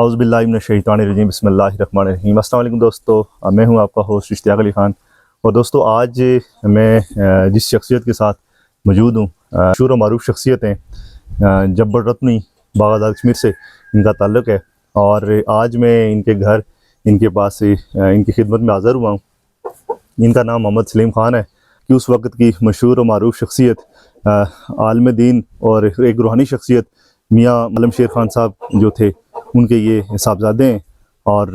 اعوذ باللہ من الشیطان الرجیم بسم اللہ الرحمن الرحیم۔ السلام علیکم دوستو، میں ہوں آپ کا ہوسٹ اشتیاق علی خان۔ اور دوستو آج میں جس شخصیت کے ساتھ موجود ہوں مشہور و معروف شخصیت ہیں جبر رتنی باغ کشمیر سے ان کا تعلق ہے، اور آج میں ان کے گھر ان کے پاس ان کی خدمت میں حاضر ہوا ہوں۔ ان کا نام محمد سلیم خان ہے کہ اس وقت کی مشہور و معروف شخصیت عالم دین اور ایک روحانی شخصیت میاں معلم شیر خان صاحب جو تھے ان کے یہ صاحبزادے ہیں، اور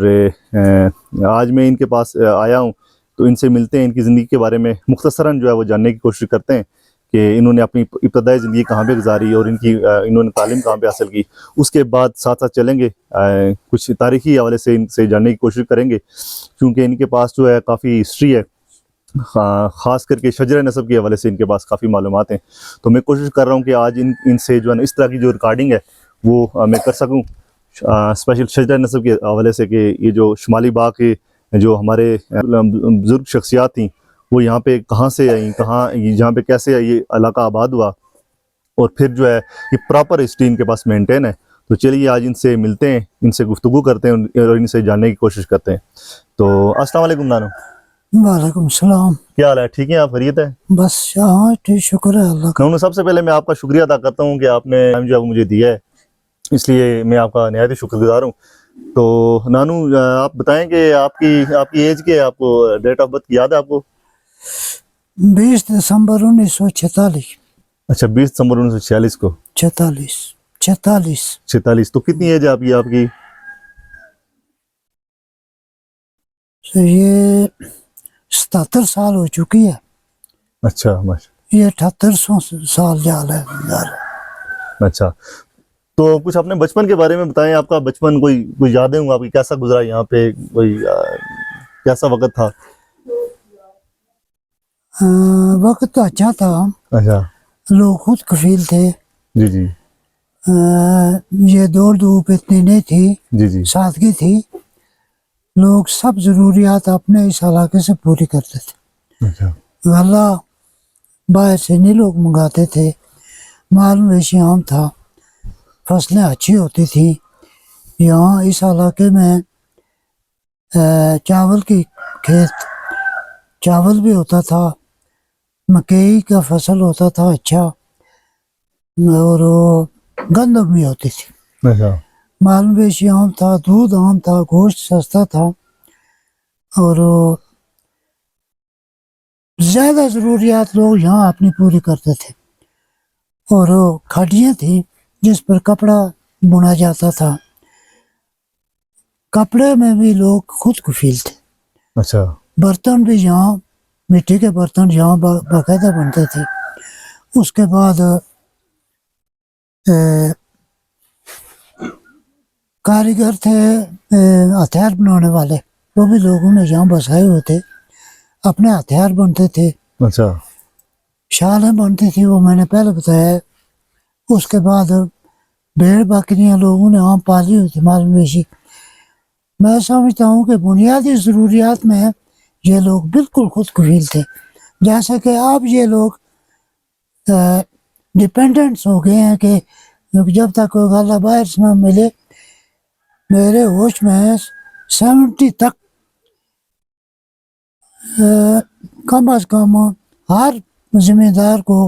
آج میں ان کے پاس آیا ہوں تو ان سے ملتے ہیں، ان کی زندگی کے بارے میں مختصراً جو ہے وہ جاننے کی کوشش کرتے ہیں کہ انہوں نے اپنی ابتدائی زندگی کہاں پہ گزاری اور انہوں نے تعلیم کہاں پہ حاصل کی۔ اس کے بعد ساتھ ساتھ چلیں گے کچھ تاریخی حوالے سے ان سے جاننے کی کوشش کریں گے، کیونکہ ان کے پاس جو ہے کافی ہسٹری ہے، خاص کر کے شجرہ نسب کے حوالے سے ان کے پاس کافی معلومات ہیں۔ تو میں کوشش کر رہا ہوں کہ آج ان سے جو ہے نا اس طرح کی جو ریکارڈنگ ہے وہ میں کر سکوں، اسپیشل شجرہ نسب کے حوالے سے کہ یہ جو شمالی باغ کے جو ہمارے بزرگ شخصیات تھیں وہ یہاں پہ کہاں سے آئیں، یہاں پہ کیسے یہ علاقہ آباد ہوا، اور پھر جو ہے یہ پراپر ہسٹری ان کے پاس مینٹین ہے۔ تو چلیے آج ان سے ملتے ہیں، ان سے گفتگو کرتے ہیں اور ان سے جاننے کی کوشش کرتے ہیں۔ تو السلام علیکم نانو۔ وعلیکم السلام۔ کیا حال ہے؟ ٹھیک ہیں آپ؟ خیریت ہے؟ بس ہاں ٹھیک، شکر ہے اللہ کا۔ نانو سب سے پہلے میں آپ کا شکریہ ادا کرتا ہوں کہ آپ نے ٹائم جو ہے مجھے دیا ہے، اس لیے میں آپ کا نہایت شکر گزار ہوں۔ تو نانو آپ بتائیں کہ آپ کی ایج کیا ہے؟ آپ کو ڈیٹ آف برتھ یاد ہے آپ کو؟ 20 دسمبر 1946۔ اچھا، 20 دسمبر 1946 کو 46۔ تو کتنی ایج ہے آپ کی؟ یہ 77 سال ہو چکی ہے۔ اچھا ماشاء یہ 78 سال جال ہے یار۔ اچھا، تو کچھ اپنے بچپن کے بارے میں بتائیں۔ آپ کا بچپن کوئی یادیں ہوں آپ کی؟ کیسا گزرا یہاں پہ؟ کوئی کیسا وقت تھا؟ وقت تو اچھا تھا، اچھا لوگ خود کفیل تھے، جی جی یہ دوڑ دھوپ اتنی نہیں تھی، جی جی سادگی تھی، لوگ سب ضروریات اپنے اس علاقے سے پوری کرتے تھے۔ اچھا غلہ باہر سے نہیں لوگ منگاتے تھے، مال مویشی عام تھا، فصلیں اچھی ہوتی تھیں۔ یہاں اس علاقے میں چاول کی کھیت، چاول بھی ہوتا تھا، مکئی کا فصل ہوتا تھا اچھا، اور گندم بھی ہوتی تھی۔ اچھا مال مویشی عام تھا، دودھ عام تھا، گوشت سستا تھا، اور زیادہ ضروریات لوگ یہاں اپنی پوری کرتے تھے۔ اور کھاٹیاں تھیں جس پر کپڑا بنا جاتا تھا، کپڑے میں بھی لوگ خود کفیل تھے۔ اچھا برتن بھی یہاں مٹی کے برتن یہاں باقاعدہ بنتے تھے۔ اس کے بعد کاریگر تھے ہتھیار بنانے والے، وہ بھی لوگوں نے یہاں بسائے ہوئے تھے، اپنے ہتھیار بنتے تھے، اچھا شالیں بنتی تھی، وہ میں نے پہلے بتایا ہے۔ اس کے بعد بھیڑ بکریاں لوگوں نے عام پالی ہوئی تھی، مال مویشی۔ میں سمجھتا ہوں کہ بنیادی ضروریات میں یہ لوگ بالکل خود کفیل تھے، جیسا کہ اب یہ لوگ ڈپینڈنٹس ہو گئے ہیں کہ جب تک کوئی غلہ باہر سے نہ ملے۔ میرے ہوش میں 70 تک کم از کم ہر ذمہ دار کو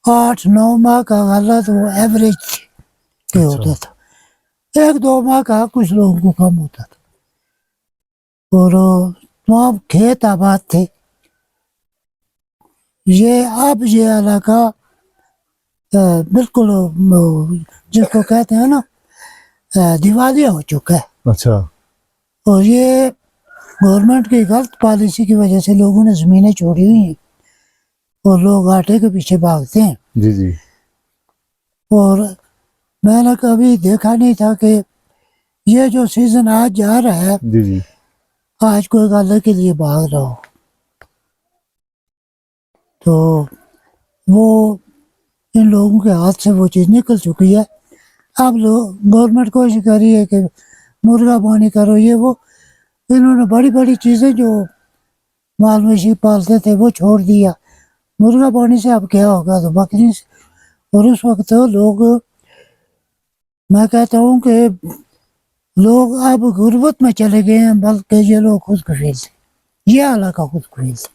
8-9 ماہ کا غلہ تو ایوریج کے ہوتا تھا، 1-2 ماہ کا کچھ لوگوں کو کم ہوتا تھا، اور وہاں کھیت آباد تھے۔ اب یہ علاقہ بالکل جس کو کہتے ہیں نا دیوالیہ ہو چکا ہے، اچھا اور یہ گورنمنٹ کی غلط پالیسی کی وجہ سے لوگوں نے زمینیں چھوڑی ہوئی ہیں اور لوگ آٹے کے پیچھے بھاگتے ہیں۔ جی جی اور میں نے کبھی دیکھا نہیں تھا کہ یہ جو سیزن آج جا رہا ہے، جی جی آج کوئی غلے کے لیے بھاگ رہا ہو، تو وہ ان لوگوں کے ہاتھ سے وہ چیز نکل چکی ہے۔ اب لوگ گورنمنٹ کوشش کر رہی ہے کہ مرغا بانی کرو، یہ وہ، انہوں نے بڑی بڑی چیزیں جو مال مویشی پالتے تھے وہ چھوڑ دیا۔ مرغا بانی سے اب کیا ہوگا؟ تو بکری سے۔ اور اس وقت لوگ، میں کہتا ہوں کہ لوگ اب غربت میں چلے گئے ہیں، بلکہ یہ لوگ خود کفیل تھے، یہ علاقہ خود کفیل تھا.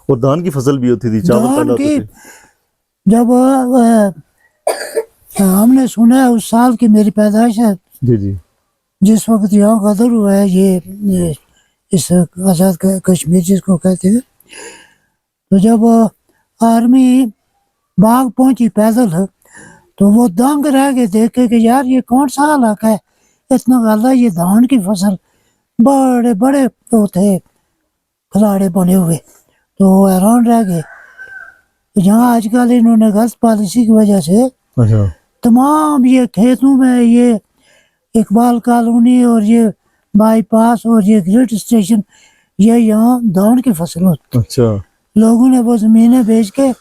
اور دان کی فصل بھی ہوتی تھی، چاول پیدا دان ہوتے کی تھے. جب ہم نے سنا ہے اس سال کی میری پیدائش ہے، جی جی. جس وقت یہاں غدر ہوا ہے، یہ اس آزاد کشمیر جس کو کہتے ہیں، تو جب آرمی باغ پہنچی پیدل تو وہ دنگ رہ گئے دیکھے کہ یار یہ کون سا علاقہ ہے، اتنا غلہ، یہ دھان کی فصل، بڑے بڑے وہ تھے کھلاڑے بنے ہوئے، تو وہ حیران رہ گئے. جہاں آج کل انہوں نے غلط پالیسی کی وجہ سے اچھا. تمام یہ کھیتوں میں یہ اقبال کالونی اور یہ بائی پاس اور یہ گریٹ اسٹیشن، یہ یہاں دھان کی فصل ہوتی، اچھا. لوگوں نے وہ زمینیں بیچ کے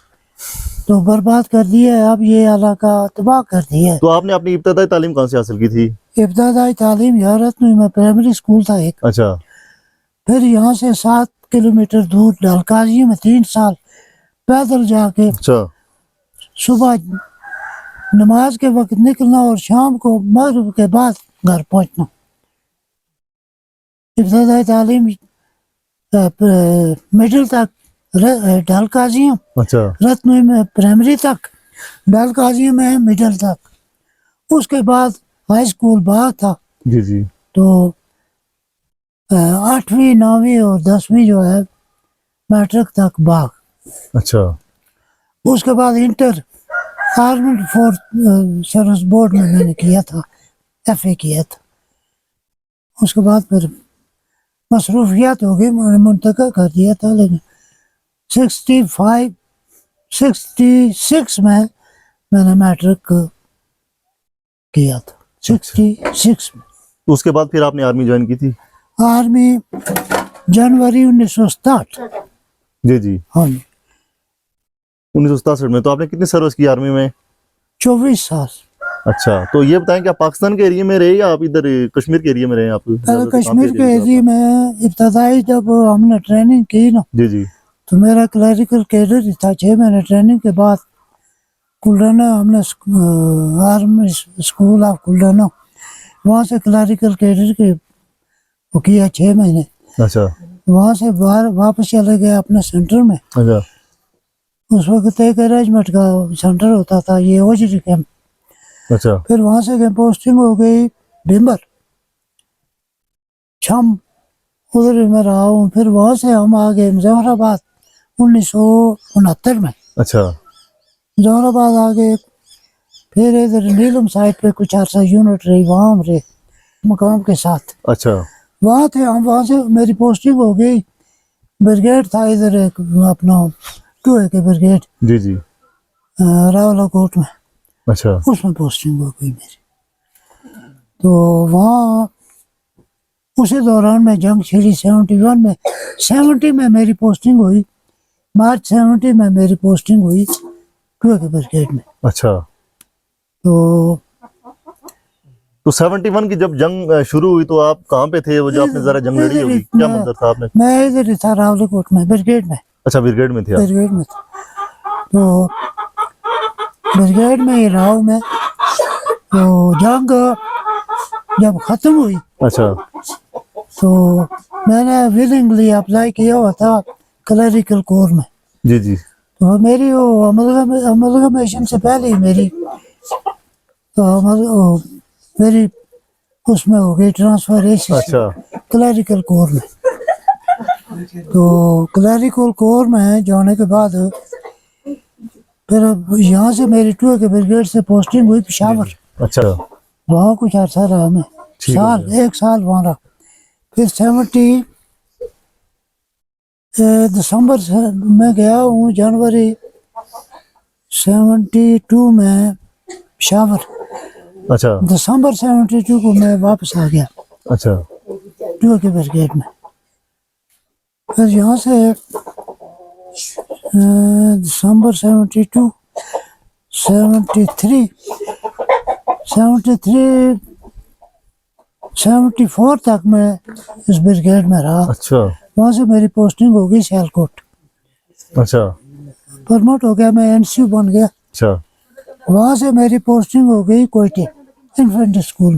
تو برباد کر دی ہے، اب یہ علاقہ تباہ کر دیا ہے. تو آپ نے اپنی ابتدائی تعلیم کہاں سے حاصل کی تھی؟ ابتدائی تعلیم یہاں رتنوئی میں پرائمری اسکول تھا ایک، اچھا. پھر یہاں سے 7 کلومیٹر دور ڈلکازی میں 3 سال پیدل جا کے اچھا. صبح نماز کے وقت نکلنا اور شام کو مغرب کے بعد گھر پہنچنا. ابتدائی تعلیم مڈل تک ڈلکازی، اچھا. رتنوئی میں پرائمری تک، ڈلکازی میں مڈل تک، اس کے بعد ہائی اسکول باغ تھا. جی جی. تو 8ویں 9ویں اور 10ویں جو ہے میٹرک تک باغ. اچھا. اس کے بعد inter armed force service board میں نے کیا تھا، ایف اے کیا تھا. اس کے بعد پھر مصروفیات ہو گئی، میں نے منتقل کر دیا تھا، لیکن 66 میں نے میٹرک کیا تھا، 66 میں. اس کے بعد پھر آپ نے آرمی جوائن کی تھی؟ آرمی جنوری 1967. جی جی. ہاں جی. 1967 میں. تو آپ نے کتنی سروس کی آرمی میں؟ 24 سال. اچھا. تو یہ بتائیں کہ آپ پاکستان کے ایریے میں رہے یا آپ ادھر کشمیر کے ایریے میں رہے؟ آپ پہلے کشمیر کے ایریے میں ابتدائی جب ہم نے ٹریننگ کی نا، جی جی. تو میرا کلیریکل کیڈر ہی تھا. 6 مہینے ٹریننگ کے بعد کلڈانا ہم نے آرمی اسکول آف کلڈانا، وہاں سے کلیریکل کیڈر کے وہ کیا 6 مہینے. اچھا. وہاں سے باہر واپس چلے گئے اپنے سینٹر میں. اچھا. اس وقت ایک ارینجمنٹ کا سینٹر ہوتا تھا، یہ اوجری کیمپ. اچھا. پھر وہاں سے پوسٹنگ ہو گئی بھمبر چھم، ادھر میں رہا ہوں. پھر وہاں سے ہم آ گئے مظفر آباد 1969 میں. اچھا. مظفر آباد آ گئے، پھر ادھر نیلم سائٹ پہ کچھ عرصہ یونٹ رہی، وہاں ہم رہے مقام کے ساتھ. اچھا. وہاں تھے ہم، وہاں سے میری پوسٹنگ ہو گئی، بریگیڈ تھا ادھر ایک اپنا 2A کے بریگیڈ جی جی. راولا کوٹ میں، اچھا. اس میں پوسٹنگ ہو گئی میری. تو وہاں اسی دوران میں جنگ چھڑی 71 میں. 70 میں میری پوسٹنگ ہوئی، مارچ 70 میں میری پوسٹنگ ہوئی 2A کے بریگیڈ میں. اچھا. تو 71 کی جب جنگ شروع ہوئی تو آپ کہاں پہ تھے؟ وہ جو آپ نے ذرا جنگ لڑی ہوگی، کیا منظر تھا آپ نے؟ میں ادھر ہی تھا راولا کوٹ میں، بریگیڈ میں. اچھا. بریگیڈ میں تھے آپ؟ بریگیڈ میں تھا. تو بریگیڈ میں ہی رہا ہوں میں. تو جنگ جب ختم ہوئی اچھا. تو میں نے ولنگلی اپلائی کیا ہوا تھا کلیریکل کور میں. جی جی. تو میری وہ املگمیشن سے پہلے ہی میری میری اس میں ہو گئی ٹرانسفر اچھا. کلیریکل کور میں. تو کلیریکل کور میں جانے کے بعد پھر یہاں سے میری 2A کے بریگیڈ سے پوسٹنگ ہوئی پشاور. اچھا. وہاں کچھ عرصہ رہا میں، ایک سال وہاں رہا. پھر 70 دسمبر سے میں گیا ہوں، جنوری 72 میں پشاور. اچھا. دسمبر 72 کو میں واپس آ گیا اچھا. 2A کے بریگیڈ میں. پھر یہاں سے دسمبر 72 73 74 تک میں اس بریگیڈ میں رہا. اچھا. وہاں سے میری پوسٹنگ ہو گئی سیالکوٹ. اچھا. پرموٹ ہو گیا، میں NCO بن گیا. اچھا. وہاں سے میری پوسٹنگ ہو گئی کوئٹے انفینٹری اسکول.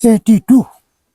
82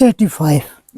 85,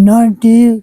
90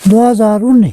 2019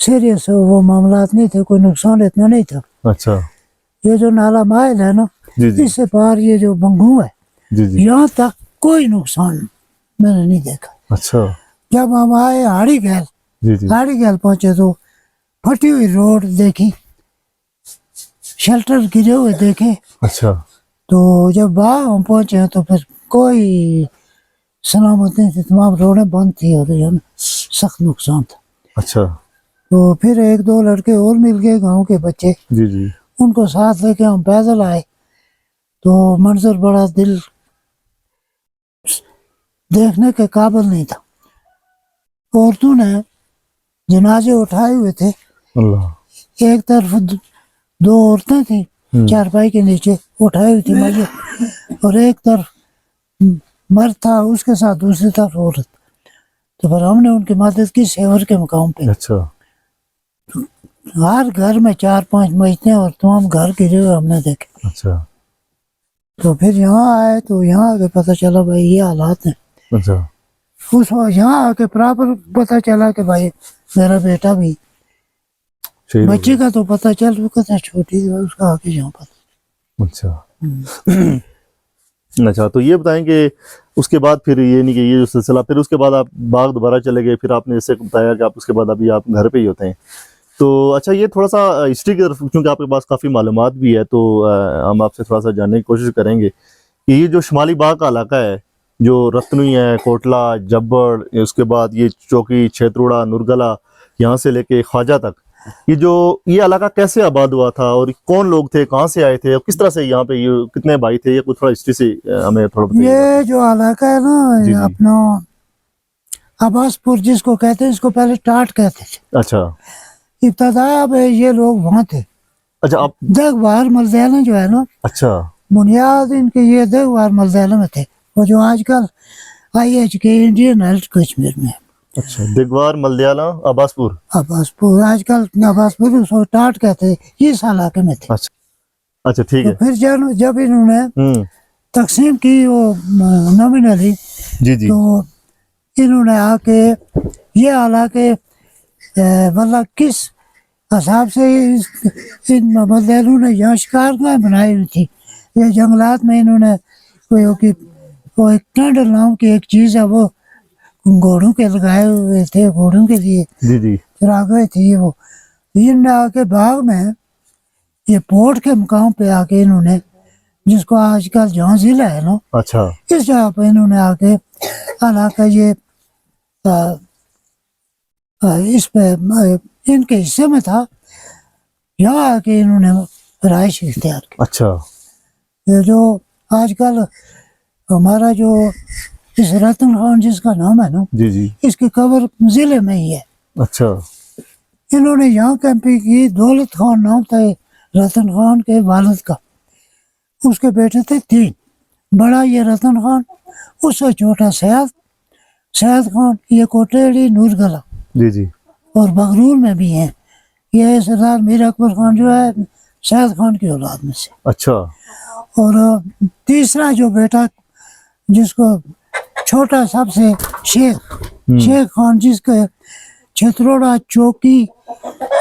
سیریس وہ معاملات نہیں تھے، کوئی نقصان اتنا نہیں تھا. اچھا یہ جو نالا مائل ہے نا، جی جی اس سے پار یہ جو بنگو ہے، جی جی یہاں تک کوئی نقصان میں نے نہیں دیکھا. اچھا جب ہم آئے ہاڑی گیل، جی جی ہاڑی گیل پہنچے تو پھٹی ہوئی روڈ دیکھی، شیلٹر گرے ہوئے دیکھے. اچھا تو جب باغ ہم پہنچے ہیں تو پھر کوئی سلامت نہیں تھی، تمام روڈیں بند تھی اور یہ سخت نقصان تھا. اچھا تو پھر ایک دو لڑکے اور مل گئے گاؤں کے بچے، جی جی ان کو ساتھ لے کے ہم پیدل آئے. تو منظر بڑا دل دیکھنے کے قابل نہیں تھا. عورتوں نے جنازے اٹھائے ہوئے تھے، اللہ ایک طرف دو عورتیں تھیں چارپائی کے نیچے اٹھائی ہوئی تھی میت، اور ایک طرف مرد تھا، اس کے ساتھ دوسری طرف عورت. تو پھر ہم نے ان کی مدد کی سیور کے مقام پہ. اچھا ہر گھر میں 4-5 میتیں اور تمام گھر گرے ہوئے ہم نے دیکھے. اچھا تو پھر یہاں آئے تو یہاں آ کے پتہ چلا بھائی یہ حالات ہیں. اچھا اس وقت یہاں آ کے پراپر پتہ چلا کہ بھائی میرا بیٹا بھی، شہید ہو بچے کا تو پتہ چل چکا تھا، چھوٹی تھی اس کا آگے یہاں پتہ. گیا. اچھا اچھا تو یہ بتائیں کہ اس کے بعد پھر یہ نہیں کہ یہ جو سلسلہ، پھر اس کے بعد آپ باغ دوبارہ چلے گئے، پھر آپ نے جیسے بتایا کہ آپ اس کے بعد ابھی آپ گھر پہ ہی ہوتے ہیں. تو اچھا یہ تھوڑا سا ہسٹری کی طرف، کیونکہ آپ کے پاس کافی معلومات بھی ہے، تو ہم آپ سے تھوڑا سا جاننے کی کوشش کریں گے کہ یہ جو شمالی باغ کا علاقہ ہے، جو رتنوئی ہے، کوٹلہ، جبڑ، اس کے بعد یہ چوکی، چھیتروڑا، نورگلا، یہاں سے لے کے خواجہ تک، یہ علاقہ کیسے آباد ہوا تھا، اور کون لوگ تھے، کہاں سے آئے تھے، اور کس طرح سے یہاں پہ یہ کتنے بھائی تھے، یہ کچھ تھوڑا ہسٹری سے ہمیں تھوڑا بتائیے. یہ جو علاقہ ہے جی نا جی. اپنا عباس پور جس کو کہتے ہیں، اس کو پہلے ٹاٹ کہتے تھے. اچھا ابتدا میں یہ لوگ وہاں تھے. اچھا آپ دیکھ بہار ملدیالہ جو ہے نا، اچھا بنیاد ان کے یہ دیکھ بہار ملدیالہ میں تھے، وہ جو آج کل IH کے انڈین ہیلتھ کشمیر میں ہے. اچھا دیگوار، ملدیالہ، عباس پور. عباس پور آج کل عباس پور اس کو ٹاٹ کہتے ہیں، اس علاقے میں تھے. اچھا اچھا ٹھیک تو ہے. پھر جب انہوں نے تقسیم کی وہ نامنلی، جی جی تو انہوں نے آ کے یہ علاقے مطلب کس حساب سے ان ملدیالوں نے یہاں شکارگاہیں بنائی ہوئی تھی. یہ جنگلات میں انہوں نے وہ ایک ٹینڈل نام کی ایک چیز ہے، وہ گھوڑوں کے لگائے ہوئے تھے، گھوڑوں کے لیے جی جی چراغاہیں تھی. وہ ان نے آ کے باغ میں یہ پورٹ کے مقام پہ آ کے انہوں نے، جس کو آج کل جہاں ضلع ہے نا، اچھا اس جگہ پہ انہوں نے آ کے علاقہ یہ اس پہ ان کے حصے میں تھا، یہاں آ کے انہوں نے رہائش اختیار کی. اچھا یہ جو آج کل ہمارا جو اس رتن خان جس کا نام ہے نا، جی جی اس کی قبر ضلع میں ہی ہے. اچھا انہوں نے یہاں کیمپنگ کی. دولت خان نام تھا رتن خان کے والد کا. اس کے بیٹے تھے 3، بڑا یہ رتن خان، اس سے چھوٹا سید خان، یہ کوٹیڑی، نورگلا جی جی اور بغرور میں بھی ہیں. یہ سردار میر اکبر خان جو ہے سید خان کی اولاد میں سے. اچھا اور تیسرا جو بیٹا جس کو چھوٹا سب سے شیخ خان، جس کے چھتروڑا، چوکی،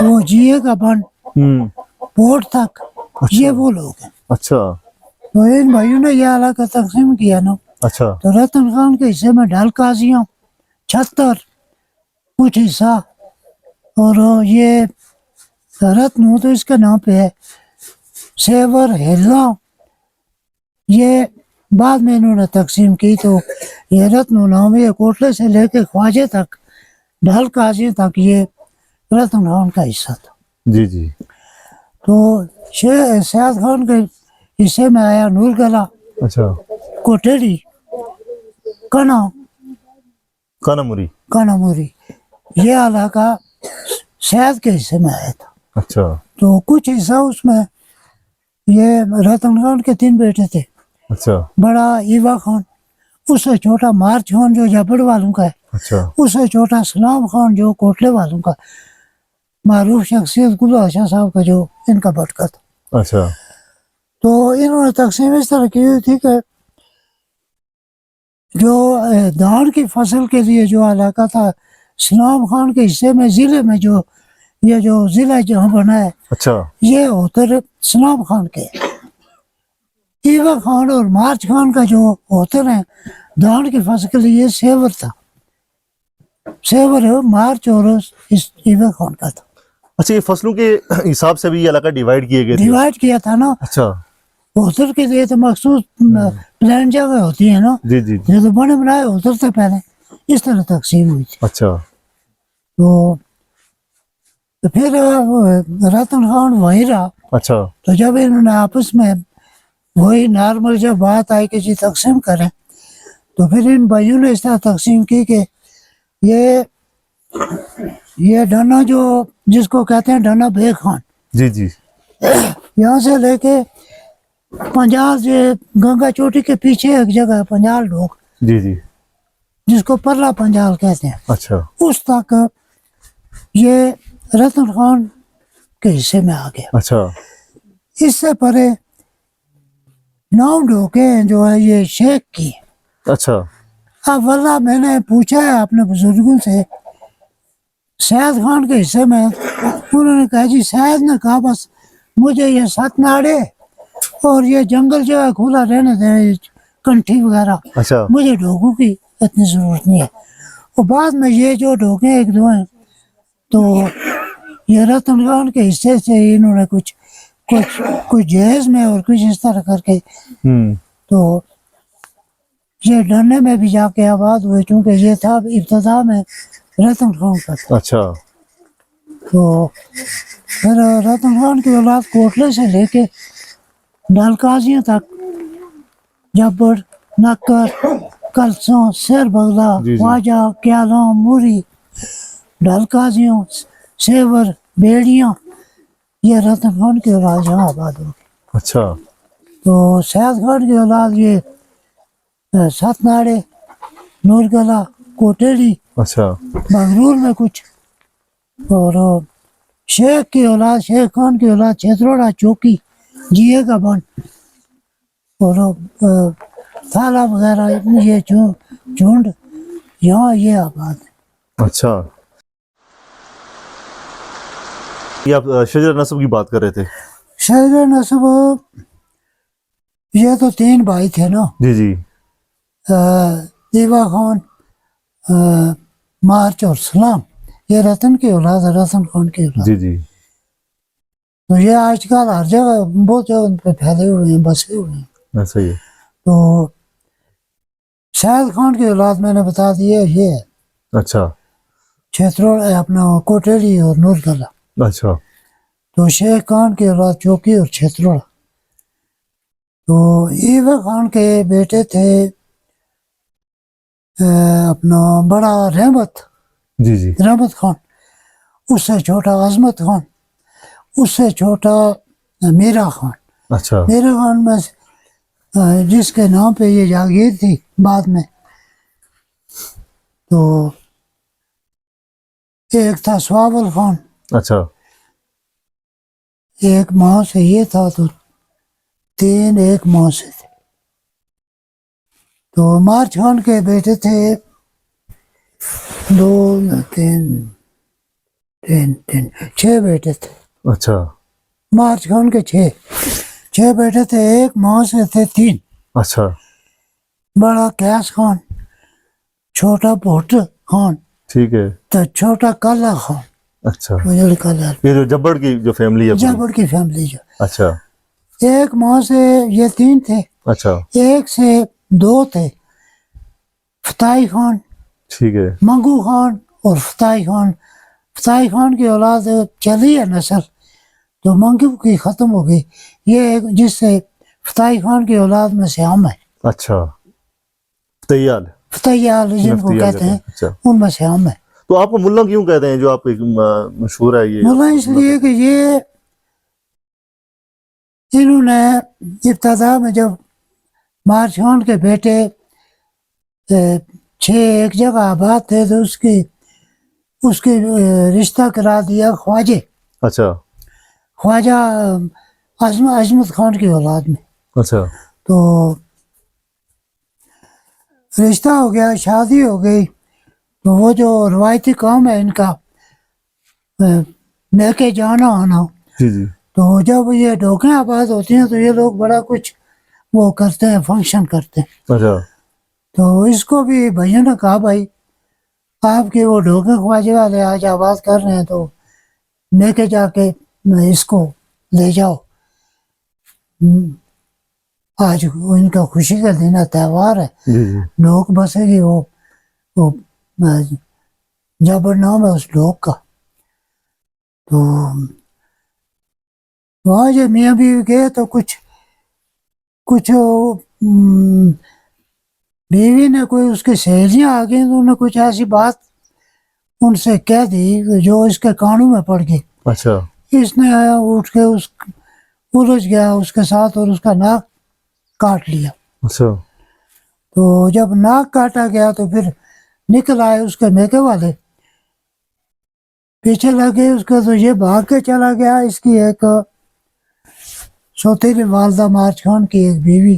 وہ جیے کا بند، پورٹ تک، یہ وہ لوگ ہیں. اچھا تو ان بھائیوں نے یہ علاقہ تقسیم کیا نا. اچھا تو رتن خان کے حصے میں ڈھل قاضیاں، چھتر، کچھ حصہ، اور یہ رتن تو اس کے نام پہ ہے، سیور، ہیلا، یہ بعد میں انہوں نے تقسیم کی. تو یہ رتن نام یہ کوٹلے سے لے کے خواجے تک، ڈھل قاضی تک، یہ رتن خان کا حصہ تھا. جی جی تو سید خان کے حصے میں آیا نورگلا، اچھا کوٹیڑی، کاناموری. یہ علاقہ سید کے حصے میں آیا تھا. اچھا تو کچھ حصہ اس میں یہ رتن خان کے 3 بیٹے تھے. اچھا بڑا ایوا خان، اس سے چھوٹا مارچ خان جو جبڑ والوں کا ہے، اچھا اس سے چھوٹا سلام خان جو کوٹلے والوں کا، معروف شخصیت گل بادشاہ صاحب کا جو ان کا بٹکا تھا. اچھا تو انہوں نے تقسیم اس طرح کی ہوئی تھی کہ جو دھان کی فصل کے لیے جو علاقہ تھا، سلام خان کے حصے میں ضلع میں جو یہ جو ضلع جہاں بنا ہے اچھا یہ ہوتر سلام خان کے، ایوا خان اور مارچ خان کا جو ہوتر ہے دھان کی فصل کے لیے سیور تھا، سیور مارچ اور اس ایوا خان کا تھا، اچھا، یہ فصلوں کے حساب سے بھی یہ علاقہ ڈیوائیڈ کیے گئے تھے؟ ڈیوائڈ کیا تھا نا، اچھا ہوتر کے لیے تو مخصوص پلان جگہ ہوتی ہے نا، جی جی جو تو بنے بنائے ہوتر سے پہلے اس طرح تقسیم ہوئی تھی۔ اچھا تو پھر رتن خان وہیں رہا، اچھا تو جب انہوں نے آپس میں وہی نارمل جب بات آئی کہ جی تقسیم کریں، تو پھر ان بھائیوں نے اس طرح تقسیم کی کہ یہ ڈھنا جو جس کو کہتے ہیں ڈھنا بیگ خان، جی جی یہاں سے لے کے پنجال گنگا چوٹی کے پیچھے ایک جگہ ہے پنجال ڈھوک، جی جی جس کو پرلا پنجال کہتے ہیں، اچھا اس تک یہ رتن خان کے حصے میں آ گیا۔ اچھا اس سے پرے 9 ڈھوکے ہیں جو ہے یہ شیخ کی۔ اچھا اب واللہ میں نے پوچھا ہے اپنے بزرگوں سے سید خان کے حصے میں، انہوں نے کہا جی سید نے کہا بس مجھے یہ 7 ناڑے اور یہ جنگل جو ہے کھلا رہنے دیں، کنٹھی وغیرہ، اچھا مجھے ڈھوکوں کی اتنی ضرورت نہیں ہے۔ اور بعد میں یہ جو ڈھوکے ایک دو ہیں تو یہ رتن خان کے حصے سے انہوں نے کچھ جہیز میں اور کچھ اس طرح کر کے تو یہ ڈرنے میں بھی جا کے آباد ہوئے، چونکہ یہ تھا ابتدا میں رتن خان کا تھا۔ اچھا تو پھر رتن خان کی اولاد کوٹلے سے لے کے ڈالکازیوں تک، جبڑ، نکر، کلسوں، سیر بغلا، جی جی خواجہ، کیالوں، موری، ڈالکازیوں، سیور، بیڑیاں، یہ رتن خان کی اولاد یہاں آباد ہو گئی۔ اچھا تو سید خان کی اولاد یہ 7 ناڑے، نورگلا، کوٹیڑی، اچھا بنگلور میں کچھ، اور شیخ کی اولاد، شیخ خان کی اولاد چھتروڑا، چوکی، جیے کا بن اور تھالا وغیرہ، یہ جھنڈ یہاں یہ آباد ہے۔ اچھا، یہ آپ شجر نسب کی بات کر رہے تھے؟ شہر نصب یہ تو 3 بھائی تھے نا، جی جی دیوا خان، مارچ اور سلام، یہ رتن کی اولاد ہے، رتن خان کی اولاد۔ جی جی تو یہ آج کل ہر جگہ بہت جگہ پہ پھیلے ہوئے ہیں، بسے ہوئے ہیں۔ ایسا ہی ہے۔ تو سید خان کی اولاد میں نے بتا دی ہے یہ ہے اچھا چھتروڑ، اپنا کوٹیڑی اور نورگلا۔ اچھا تو شیخ خان کی اولاد چوکی اور چھتروڑا۔ تو ایوا خان کے بیٹے تھے اپنا بڑا رحمت جی جی خان، اس سے چھوٹا عظمت خان، اس سے چھوٹا میرا خان۔ اچھا میرا خان میں جس کے نام پہ یہ جاگیر تھی بعد میں، تو ایک تھا سواول خان، اچھا ایک ماں سے یہ تھا، تو 3 ایک ماں سے تھے۔ تو مارچ خان کے بیٹے تھے 2 3 6 بیٹے تھے اچھا مارچ خان کے 6 بیٹے تھے، ایک ماں سے تھے 3۔ اچھا بڑا کیس خان، چھوٹا بھٹ خان، ٹھیک ہے۔ تو چھوٹا کالا خان، اچھا، وجڑ کالا، یہ جو جبڑ کی جو فیملی ہے پوری؟ جابڑ کی فیملی جو، اچھا ایک ماں سے یہ 3 تھے، اچھا ایک سے 2 تھے، فتائی خان، ٹھیک ہے۔ منگو خان اور فتائی خان۔ فتائی خان کی اولاد چلی ہے نسل، تو منگو کی ختم ہو گئی، یہ جس سے فتائی خان کی اولاد میں سے ہم ہے، اچھا فتیال، فتیال جن کو کہتے ہیں، اچھا، ان میں سے ہم ہے۔ تو آپ کو ملا کیوں کہتے ہیں جو آپ ایک مشہور ہے یہ؟ ملا اس لیے کہ یہ انہوں نے ابتدا میں جب مارچ خان کے بیٹے 6 ایک جگہ آباد تھے تو اس کی رشتہ کرا دیا خواجہ، اچھا خواجہ عظمت خان کی اولاد میں، اچھا تو رشتہ ہو گیا، شادی ہو گئی، تو وہ جو روایتی کام ہے ان کا لے کے جانا آنا. جی جی تو جب یہ ڈھوکیں آباد ہوتی ہیں تو یہ لوگ بڑا کچھ وہ کرتے ہیں، فنکشن کرتے ہیں. اچھا تو اس کو بھی بھائیوں نے کہا بھائی آپ کے وہ ڈھوکے خواجے والے آج آواز کر رہے ہیں تو لے کے جا کے اس کو لے جاؤ. آج ان کا خوشی کا دن ہے، تہوار ہے، جی جی ڈھوک بسے گی. وہ جبر نام ہے اس ڈھوک کا. تو وہاں جو میاں بیوی گئے تو کچھ بیوی نے کوئی اس کی سہیلیاں آ گئی تو انہوں نے کچھ ایسی بات ان سے کہہ دی جو اس کے کانوں میں پڑ گئی. اچھا اس نے اٹھ کے الجھ گیا اس کے ساتھ اور اس کا ناک کاٹ لیا. اچھا تو جب ناک کاٹا گیا تو پھر نکل آئے اس کے میکے والے پیچھے لگے اس کے. تو یہ بھاگ کے چلا گیا. اس کی ایک سوتیلی والدہ مارچ خان کی ایک بیوی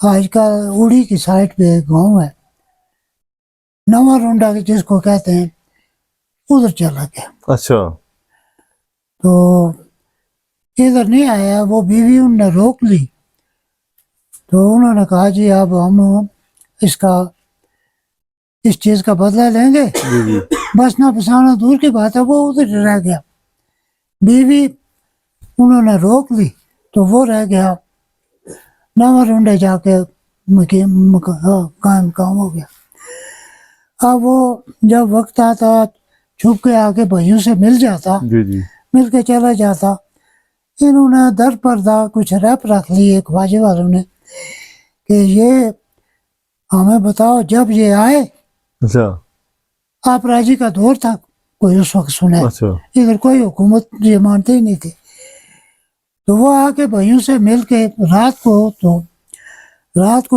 آج کل اڑی کی سائڈ پہ ایک گاؤں ہے نواں رونڈا جس کو کہتے ہیں، ادھر چلا گیا. اچھا تو ادھر نہیں آیا. وہ بیوی ان نے روک لی. تو انہوں نے کہا جی اب ہم اس چیز کا بدلہ لیں گے. جی جی بس نہ پسانا دور کی بات ہے، وہ ادھر رہ گیا. بیوی انہوں نے روک لی تو وہ رہ گیا نواں رونڈے جا کے کام ہو گیا. اب وہ جب وقت آتا چھپ کے آ کے بھائیوں سے مل جاتا، جی جی مل کے چلا جاتا. انہوں نے در پردہ کچھ ریپ رکھ لی ایک خواجے والوں نے کہ یہ ہمیں بتاؤ جب یہ آئے. اچھا آپ راجی کا دور تھا کوئی اس وقت سنا ہے. اچھا ادھر کوئی حکومت یہ مانتے ہی نہیں تھے. تو وہ آ کے بھائیوں سے مل کے رات کو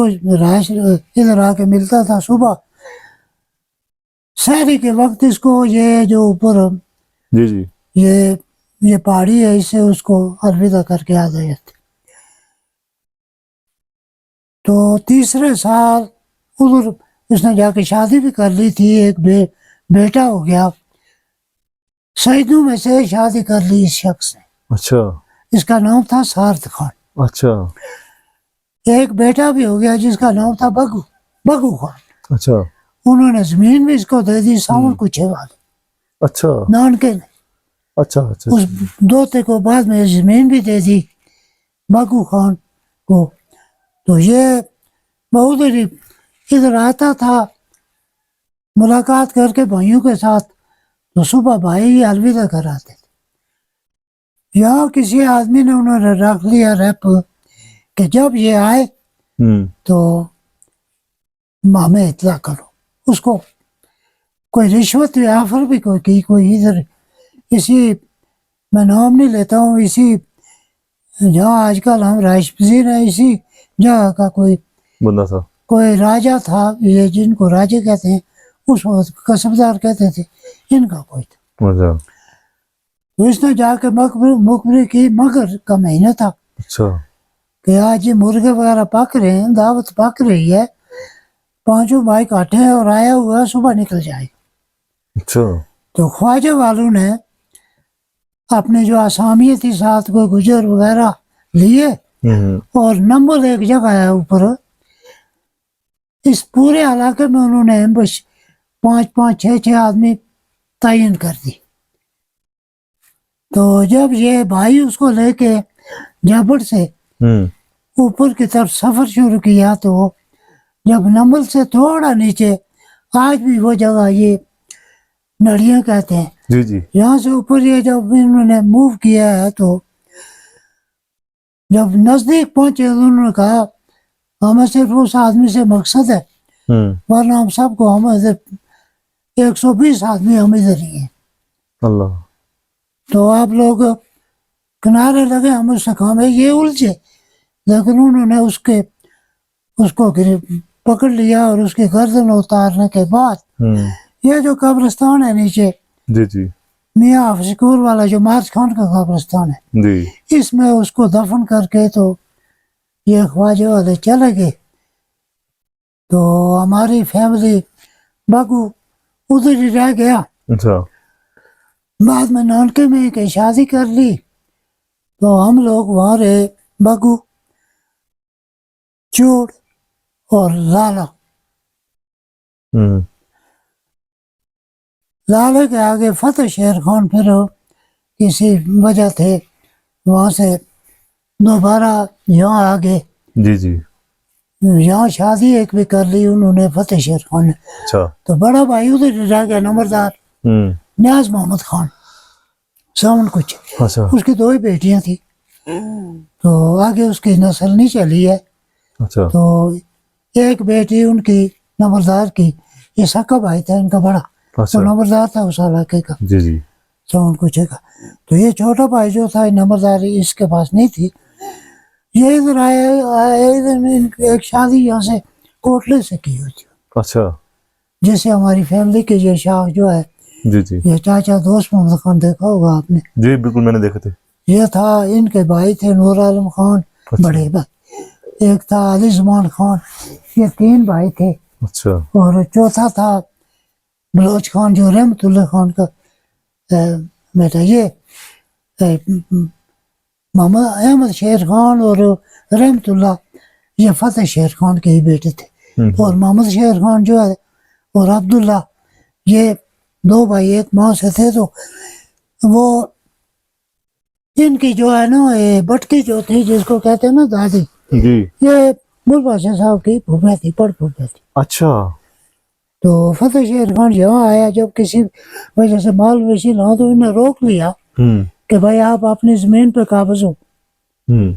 ادھر آ کے ملتا تھا. صبح سحری کے وقت اس کو یہ جو اوپر جی جی یہ پہاڑی ہے اسے اس کو الوداع کر کے آ گئے تھے. تو تیسرے سال ادھر اس نے جا کے شادی بھی کر لی تھی. ایک بیٹا ہو گیا. سیدوں میں سے شادی کر لی اس شخص نے. اچھا اس کا نام تھا سارد خان. اچھا ایک بیٹا بھی ہو گیا جس کا نام تھا بگو خان. اچھا انہوں نے زمین بھی اس کو دے دی ساون کچھ والی اچھا نانکے نے. اچھا اچھا اس دوتے کو بعد میں زمین بھی دے دی بگو خان کو. تو یہ بہت ادھر آتا تھا ملاقات کر کے بھائیوں کے ساتھ. تو صبح بھائی الوداع کراتے تھے. یا کسی آدمی نے انہوں نے رکھ لیا ریپ کہ جب یہ آئے تو ہمیں اطلاع کرو. اس کو کوئی رشوت آفر بھی کوئی ادھر اسی میں نام نہیں لیتا ہوں اسی جہاں آج کل ہم رائش پذیر ہیں اسی جگہ کا کوئی بندہ تھا، کوئی راجا تھا. یہ جن کو راجے کہتے ہیں اس وقت کسبدار کہتے تھے. ان کا کوئی تھا. اچھا تو اس نے جا کے مخبری کی. مگر کا مہینہ تھا اچھا کہ آج یہ مرغے وغیرہ پک رہے ہیں، دعوت پک رہی ہے، پانچوں بھائی کاٹے ہیں اور آیا ہوا صبح نکل جائے. اچھا تو خواجہ والوں نے اپنے جو آسامی تھی ساتھ کو گجر وغیرہ لیے اور نمبر ایک جگہ ہے اوپر اس پورے علاقے میں انہوں نے بس 5-5 6 آدمی تعین کر دی. تو جب یہ بھائی اس کو لے کے جابڑ سے اوپر کی طرف سفر شروع کیا تو جب نمبل سے تھوڑا نیچے آج بھی وہ جگہ یہ نڑیاں کہتے ہیں جی جی یہاں سے اوپر یہ جب انہوں نے موو کیا ہے تو جب نزدیک پہنچے انہوں نے کہا ہمیں صرف اس آدمی سے مقصد ہے ورنہ ہم سب کو ہم ادھر 120 آدمی ہم ادھر ہی ہیں. اللہ تو آپ لوگ کنارے لگے ہم اس سے کام ہے یہ الجھے. لیکن انہوں نے اس کو پکڑ لیا اور اس کی گردن اتارنے کے بعد یہ جو قبرستان ہے نیچے جی جی میاں حافظ والا جو مارچ خان کا قبرستان ہے جی اس میں اس کو دفن کر کے تو یہ خواجے والے چلے گئے. تو ہماری فیملی بگو ادھر ہی رہ گیا. اچھا بعد میں نانکے میں کہ شادی کر لی تو ہم لوگ وہاں رہے، بگو، چوڑ اور لالا۔ ہوں لالے کے آگے فتح شیر خان پھر کسی وجہ تھے وہاں سے دوبارہ یہاں آگے، جی جی یہاں شادی ایک بھی کر لی انہوں نے، فتح شیر خان نے۔ اچھا تو بڑا بھائی ادھر رہ گیا نمبردار ہوں نیاز محمد خان ساون کچھ، اچھا اس کی 2 ہی بیٹیاں تھیں، تو آگے اس کی نسل نہیں چلی ہے۔ اچھا تو ایک بیٹی ان کی نمبردار کی، یہ سکا بھائی تھا ان کا بڑا، وہ اچھا نمبردار تھا اس علاقے کا، جی جی ساون کچھ کا۔ تو یہ چھوٹا بھائی جو تھا نمبرداری اس کے پاس نہیں تھی، یہ ادھر آئے ادھر ایک شادی یہاں سے کوٹلے سے کی ہوئی تھی، اچھا جیسے ہماری فیملی کے یہ شاہ جو ہے، جی جی یہ چاچا دوست محمد خان دیکھا ہوگا آپ نے، جی بالکل میں نے دیکھے تھے۔ یہ تھا، ان کے بھائی تھے نور عالم خان اچھا بڑے بھائی، ایک تھا علی زمان خان، یہ 3 بھائی تھے، اچھا اور چوتھا تھا بلوچ خان جو رحمت اللہ خان کا بیٹا، یہ محمد احمد شیر خان اور رحمت اللہ یہ فتح شیر خان کے ہی بیٹے تھے، اور محمد شیر خان جو ہے اور عبداللہ یہ 2 بھائی ایک ماں سے تھے۔ تو وہ ان کی جو ہے نا یہ بٹکی جو تھی جس کو کہتے ہیں نا دادی، جی یہ گل بادشاہ صاحب کی پھوپھیاں تھی، پڑ پھوپھیاں تھی۔ اچھا تو فتح شیر خان یہاں آیا جب کسی وجہ سے مال ویشی لاؤ تو انہیں روک لیا ہوں کہ بھائی آپ اپنی زمین پہ قابض ہو۔ ہوں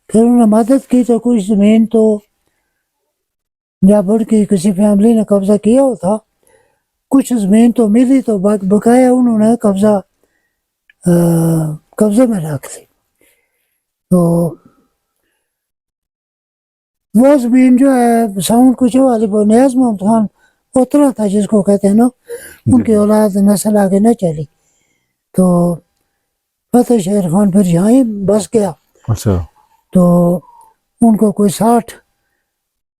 پھر انہوں نے مدد کی تو کچھ زمین تو جابڑ کی کسی فیملی نے قبضہ کیا ہوا تھا، کچھ زمین تو ملی تو بقایا انہوں نے قبضے میں رکھ لی۔ تو وہ زمین جو ہے ساؤنڈ کچھ والی وہ نیاز محمد خان پوترا تھا جس کو کہتے ہیں نا، ان کی اولاد نسل آگے نہ چلی، تو فتح شیر خان پھر یہاں ہی بس گیا۔ اچھا تو ان کو کوئی 60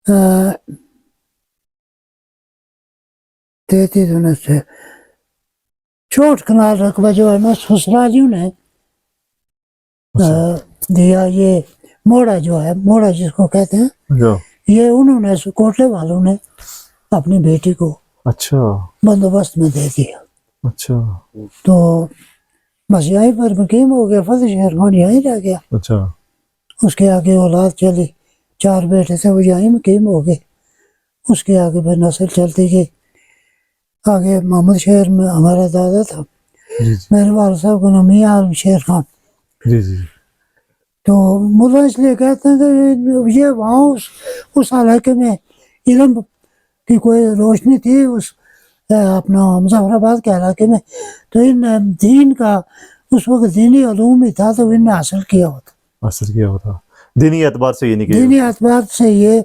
سے 64 کنال رقبہ جو ہے نا سسرالیوں نے دیا۔ یہ موڑا جو ہے، موڑا جس کو کہتے ہیں، اچھا یہ انہوں نے کوٹلے والوں نے اپنی بیٹی کو اچھا بندوبست میں دے دیا۔ اچھا تو بس یہیں پر مقیم ہو گیا، فتح شہر خان یہیں رہ گیا، اچھا اس کے آگے اولاد چلی، 4 بیٹے تھے وہ یہیں مقیم ہو گئے، اس کے آگے پھر نسل چلتی گئی۔ آگے محمد شہر میں ہمارا دادا تھا، جی جی میرے والد صاحب کا نام میاں عالم شیر خان۔ جی جی تو ملا اس لیے کہتے ہیں کہ یہ وہاں اس علاقے میں علم کی کوئی روشنی تھی، اس اپنا مظفر آباد کے علاقے میں، تو ان دین کا اس وقت دینی علوم ہی تھا تو ان نے حاصل کیا ہوتا، اثر کیا ہوتا دینی اعتبار سے، یہ نہیں کہ دینی اعتبار سے یہ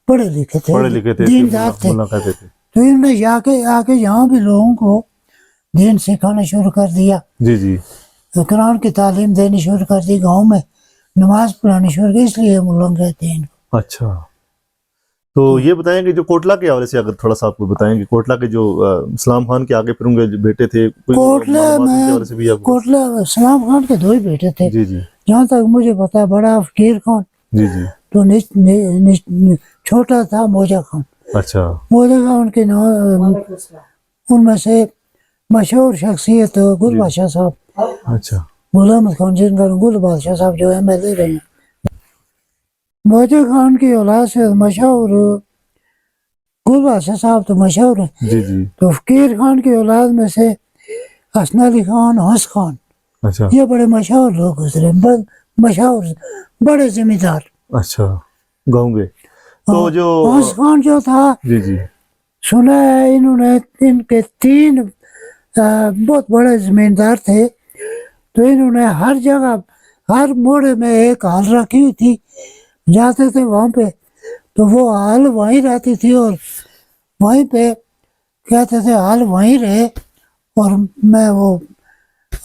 پڑھے لکھے تھے، پڑھے لکھے تھے دیندار تھے۔ ملا کہتے تھے۔ تو ان نے آ کے یہاں بھی لوگوں کو دین سکھانا شروع کر دیا، جی جی قرآن کی تعلیم دینی شروع کر دی، گاؤں میں نماز پڑھانی شروع کی، اس لیے ملنگ کہتے ہیں ان کو۔ اچھا تو یہ بتائیں کہ جو کوٹلہ کے حوالے سے اگر تھوڑا سا آپ کو بتائیں کہ کوٹلہ کے جو اسلام خان کے آگے پھر ان کے جو بیٹے تھے، کوئی کوٹلے معلومات ان کے میں حوالے سے بھی آپ کو؟ کوٹلہ اسلام خان کے 2 ہی بیٹے تھے جی جی جہاں تک مجھے پتا ہے، بڑا فقیر خان جی جی تو چھوٹا تھا موجہ خان۔ اچھا موجہ خان کے نام ان میں سے مشہور شخصیت گل بادشاہ صاحب، اچھا غلام احمد خان جن کا گل بادشاہ صاحب جو MLA رہے ہیں، موجہ خان کی اولاد سے مشہور گل بادشاہ صاحب تو مشہور ہیں، جی جی تو فقیر خان کی اولاد میں سے حسن علی خان، ہنس خان، اچھا یہ بڑے مشہور لوگ گزرے، مشہور بڑے ذمہ دار۔ اچھا گاؤں گے تو جو ہنس خان جو تھا، جی جی سنا ہے انہوں نے ان کے 3 بہت بڑے زمیندار تھے، تو انہوں نے ہر جگہ ہر موڑے میں ایک ہال رکھی ہوئی تھی، جاتے تھے وہاں پہ تو وہ ہال وہیں رہتی تھی، اور وہیں پہ کہتے تھے ہال وہیں رہے، اور میں وہ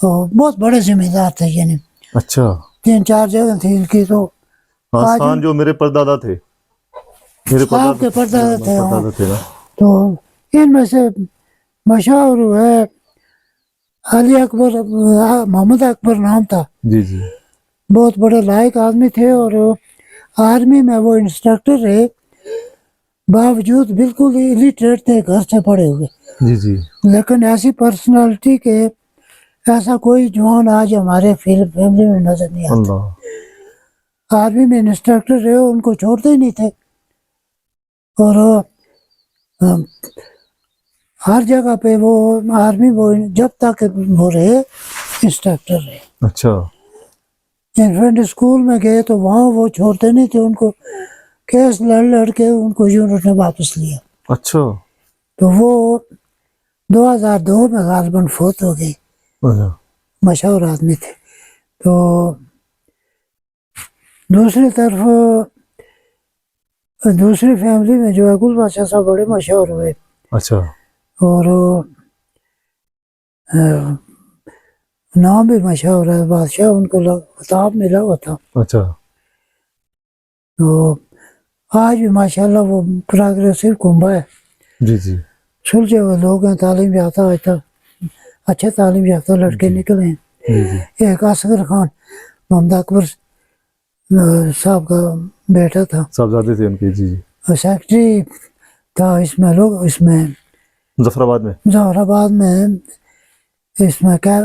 بہت بڑے ذمہ دار تھے، یعنی اچھا 3-4 جگہ تھی ان کی۔ تو ہاں خان جو میرے پردادا تھے، میرے آپ کے پردادا تھے، پردادا تھے نا۔ تو ان میں سے مشہور ہے علی اکبر محمد اکبر نام تھا، جی جی بہت بڑے لائق آدمی تھے، اور آرمی میں وہ انسٹرکٹر رہے، باوجود بالکل الٹریٹ تھے، گھر سے پڑے ہوئے، جی جی لیکن ایسی پرسنالٹی کہ ایسا کوئی جوان آج ہمارے فیملی میں نظر نہیں آتا۔ اللہ آرمی میں انسٹرکٹر رہے، ان کو چھوڑتے ہی نہیں تھے، اور ہر جگہ پہ وہ آرمی وہ جب تک وہ رہے انسٹرکٹر رہے۔ اچھا انفینٹ اسکول میں گئے تو وہاں وہ چھوڑتے نہیں تھے، ان کو کیس لڑ کے ان کو یونٹ نے واپس لیا۔ اچھا تو وہ 2002 میں غالباً فوت ہو گئی، اچھا مشہور آدمی تھے۔ تو دوسری طرف دوسری فیملی میں جو ہے گل بادشاہ صاحب بڑے مشہور ہوئے، اچھا اور نام بھی مشہور ہے بادشاہ، ان کو خطاب ملا ہوا تھا۔ اچھا تو آج بھی ماشاءاللہ وہ پروگریسو کنبہ ہے، جی جی سلجھے ہوئے لوگ ہیں، تعلیم یافتہ آج تک اچھے تعلیم یافتہ لڑکے نکلے ہیں۔ جی جی ایک اصغر خان محمد اکبر صاحب کا بیٹا تھا، صاحبزادے تھے ان کے، جی جی سیکٹری تھا اس میں اس میں مظفر آباد میں، ظفر آباد میں، اس میں کیا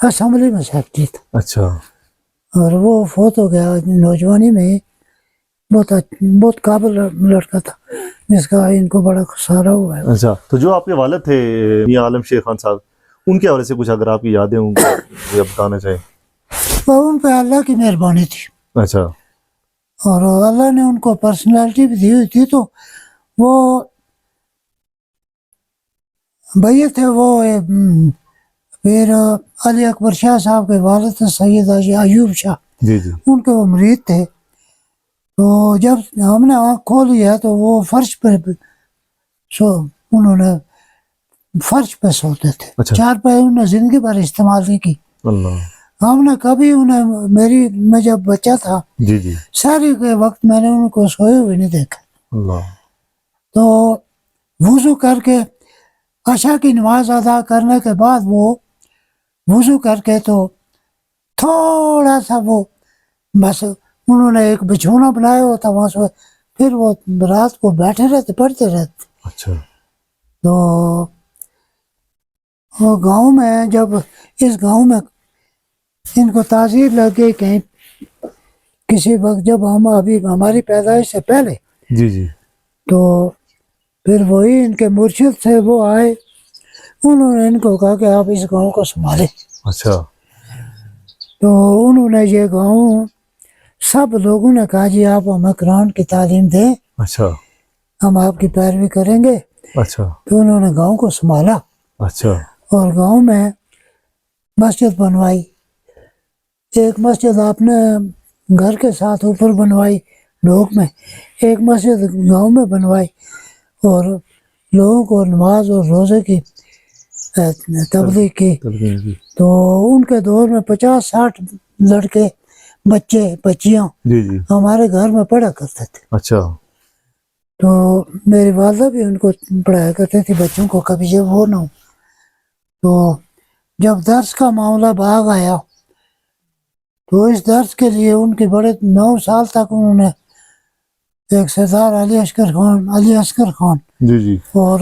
اسمبلی میں سیکٹری تھا، اچھا اور وہ فوت ہو گیا نوجوانی میں۔ بہت قابل لڑکا تھا، جس کا ان کو بڑا خسارہ ہوا ہے۔ اچھا تو جو آپ کے والد تھے میاں عالم شیر خان صاحب، ان کے حوالے سے کچھ اگر آپ کی یادیں ہوں مجھے بتانا چاہیں۔ اور ان پہ اللہ کی مہربانی تھی، اچھا اور اللہ نے ان کو پرسنالٹی بھی دی ہوئی تھی، تو وہ بھائی تھے وہ پھر علی اکبر شاہ صاحب کے والد تھے سید ایوب شاہ، جی جی ان کے وہ مرید تھے۔ تو جب ہم نے آنکھ کھولی ہے تو وہ فرش پہ انہوں نے فرش پہ سوتے تھے، اچھا 4 پہ انہوں نے زندگی بھر استعمال نہیں کی۔ اللہ ہم نے کبھی انہیں میں جب بچہ تھا جی جی سحری کے وقت میں نے ان کو سوئے ہوئے نہیں دیکھا۔ اللہ تو وضو کر کے عشاء کی نماز ادا کرنے کے بعد وہ وضو کر کے تو تھوڑا سا وہ بس انہوں نے ایک بچھونا بنایا ہوا تھا وہاں سے، پھر وہ رات کو بیٹھے رہتے پڑھتے رہتے۔ اچھا تو وہ گاؤں میں جب اس گاؤں میں ان کو تعزیر لگ گئی کہیں کسی وقت، جب ہم ابھی ہماری پیدائش سے پہلے، جی جی تو پھر وہی ان کے مرشد تھے، وہ آئے، انہوں نے ان کو کہا کہ آپ اس گاؤں کو سنبھالیں۔ اچھا تو انہوں نے یہ گاؤں سب لوگوں نے کہا جی آپ ہمیں قرآن کی تعلیم دیں، اچھا ہم آپ کی پیروی کریں گے۔ اچھا تو انہوں نے گاؤں کو سنبھالا، اچھا اور گاؤں میں مسجد بنوائی، ایک مسجد آپ نے گھر کے ساتھ اوپر بنوائی ڈھوک میں، ایک مسجد گاؤں میں بنوائی، اور لوگوں کو نماز اور روزے کی تبلیغ کی۔ جی تو ان کے دور میں 50-60 لڑکے بچے بچیاں جی جی ہمارے گھر میں پڑھا کرتے تھے۔ اچھا تو میری والدہ بھی ان کو پڑھایا کرتے تھے بچوں کو، کبھی جب وہ نہ ہو۔ تو جب درس کا معاملہ باغ آیا تو اس درس کے لیے ان کے بڑے 9 سال تک انہوں نے ایک سردار علی اصغر خان جی جی اور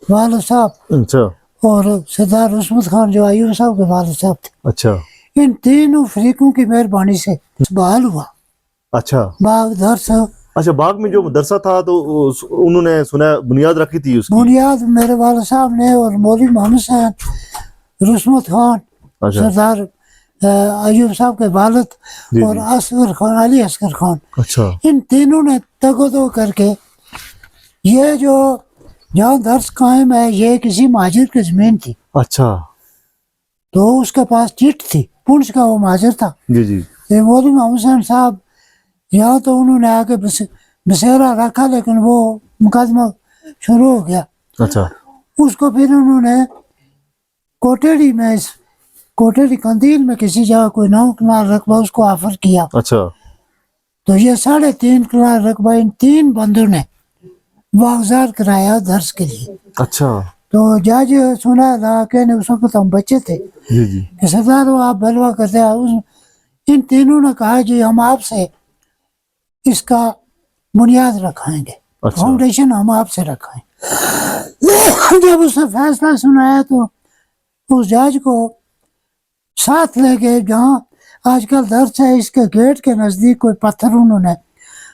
والد صاحب، اچھا اور سردار عصمت خان جو ایوب صاحب کے والد صاحب تھے، اچھا ان تینوں فریقوں کی مہربانی سے بحال ہوا اچھا باغ درس۔ اچھا باغ میں جو مدرسہ تھا تو انہوں نے سنا بنیاد رکھی تھی اس کی؟ بنیاد میرے والد صاحب نے، اور مولوی محمد صاحب، رسمت خان، اچھا سردار ایوب صاحب کے والد، جی اور جی اصغر خان علی اصغر خان، اچھا ان تینوں نے تگ و دو کر کے یہ جو جہاں درس قائم ہے یہ کسی مہاجر کی زمین تھی، اچھا تو اس کے پاس چٹ تھی، پونچھ کا وہ مہاجر تھا۔ جی جی یہ مولوی محمد صاحب یہاں تو انہوں نے آ کے بسیرا رکھا، لیکن وہ مقدمہ شروع ہو گیا، اچھا اس کو پھر انہوں نے کوٹیڑی قندیل میں کسی جگہ کوئی 9 کنال رقبہ اس کو آفر کیا۔ اچھا تو یہ 3.5 کنال رقبہ ان 3 بندوں نے واگزار کرایا درس کے لیے۔ اچھا تو تو جج سنا تھا کہ اس وقت ہم بچے تھے جی جی کہ سردار وہ آپ بلوا کرتے ہیں. ان تینوں نے کہا جی ہم آپ سے اس کا بنیاد رکھائیں گے, اچھا فاؤنڈیشن ہم آپ سے رکھائیں. جب اس نے فیصلہ سنایا تو اس جج کو ساتھ لے گئے جہاں آج کل درس ہے اس کے گیٹ کے نزدیک کوئی پتھر انہوں نے,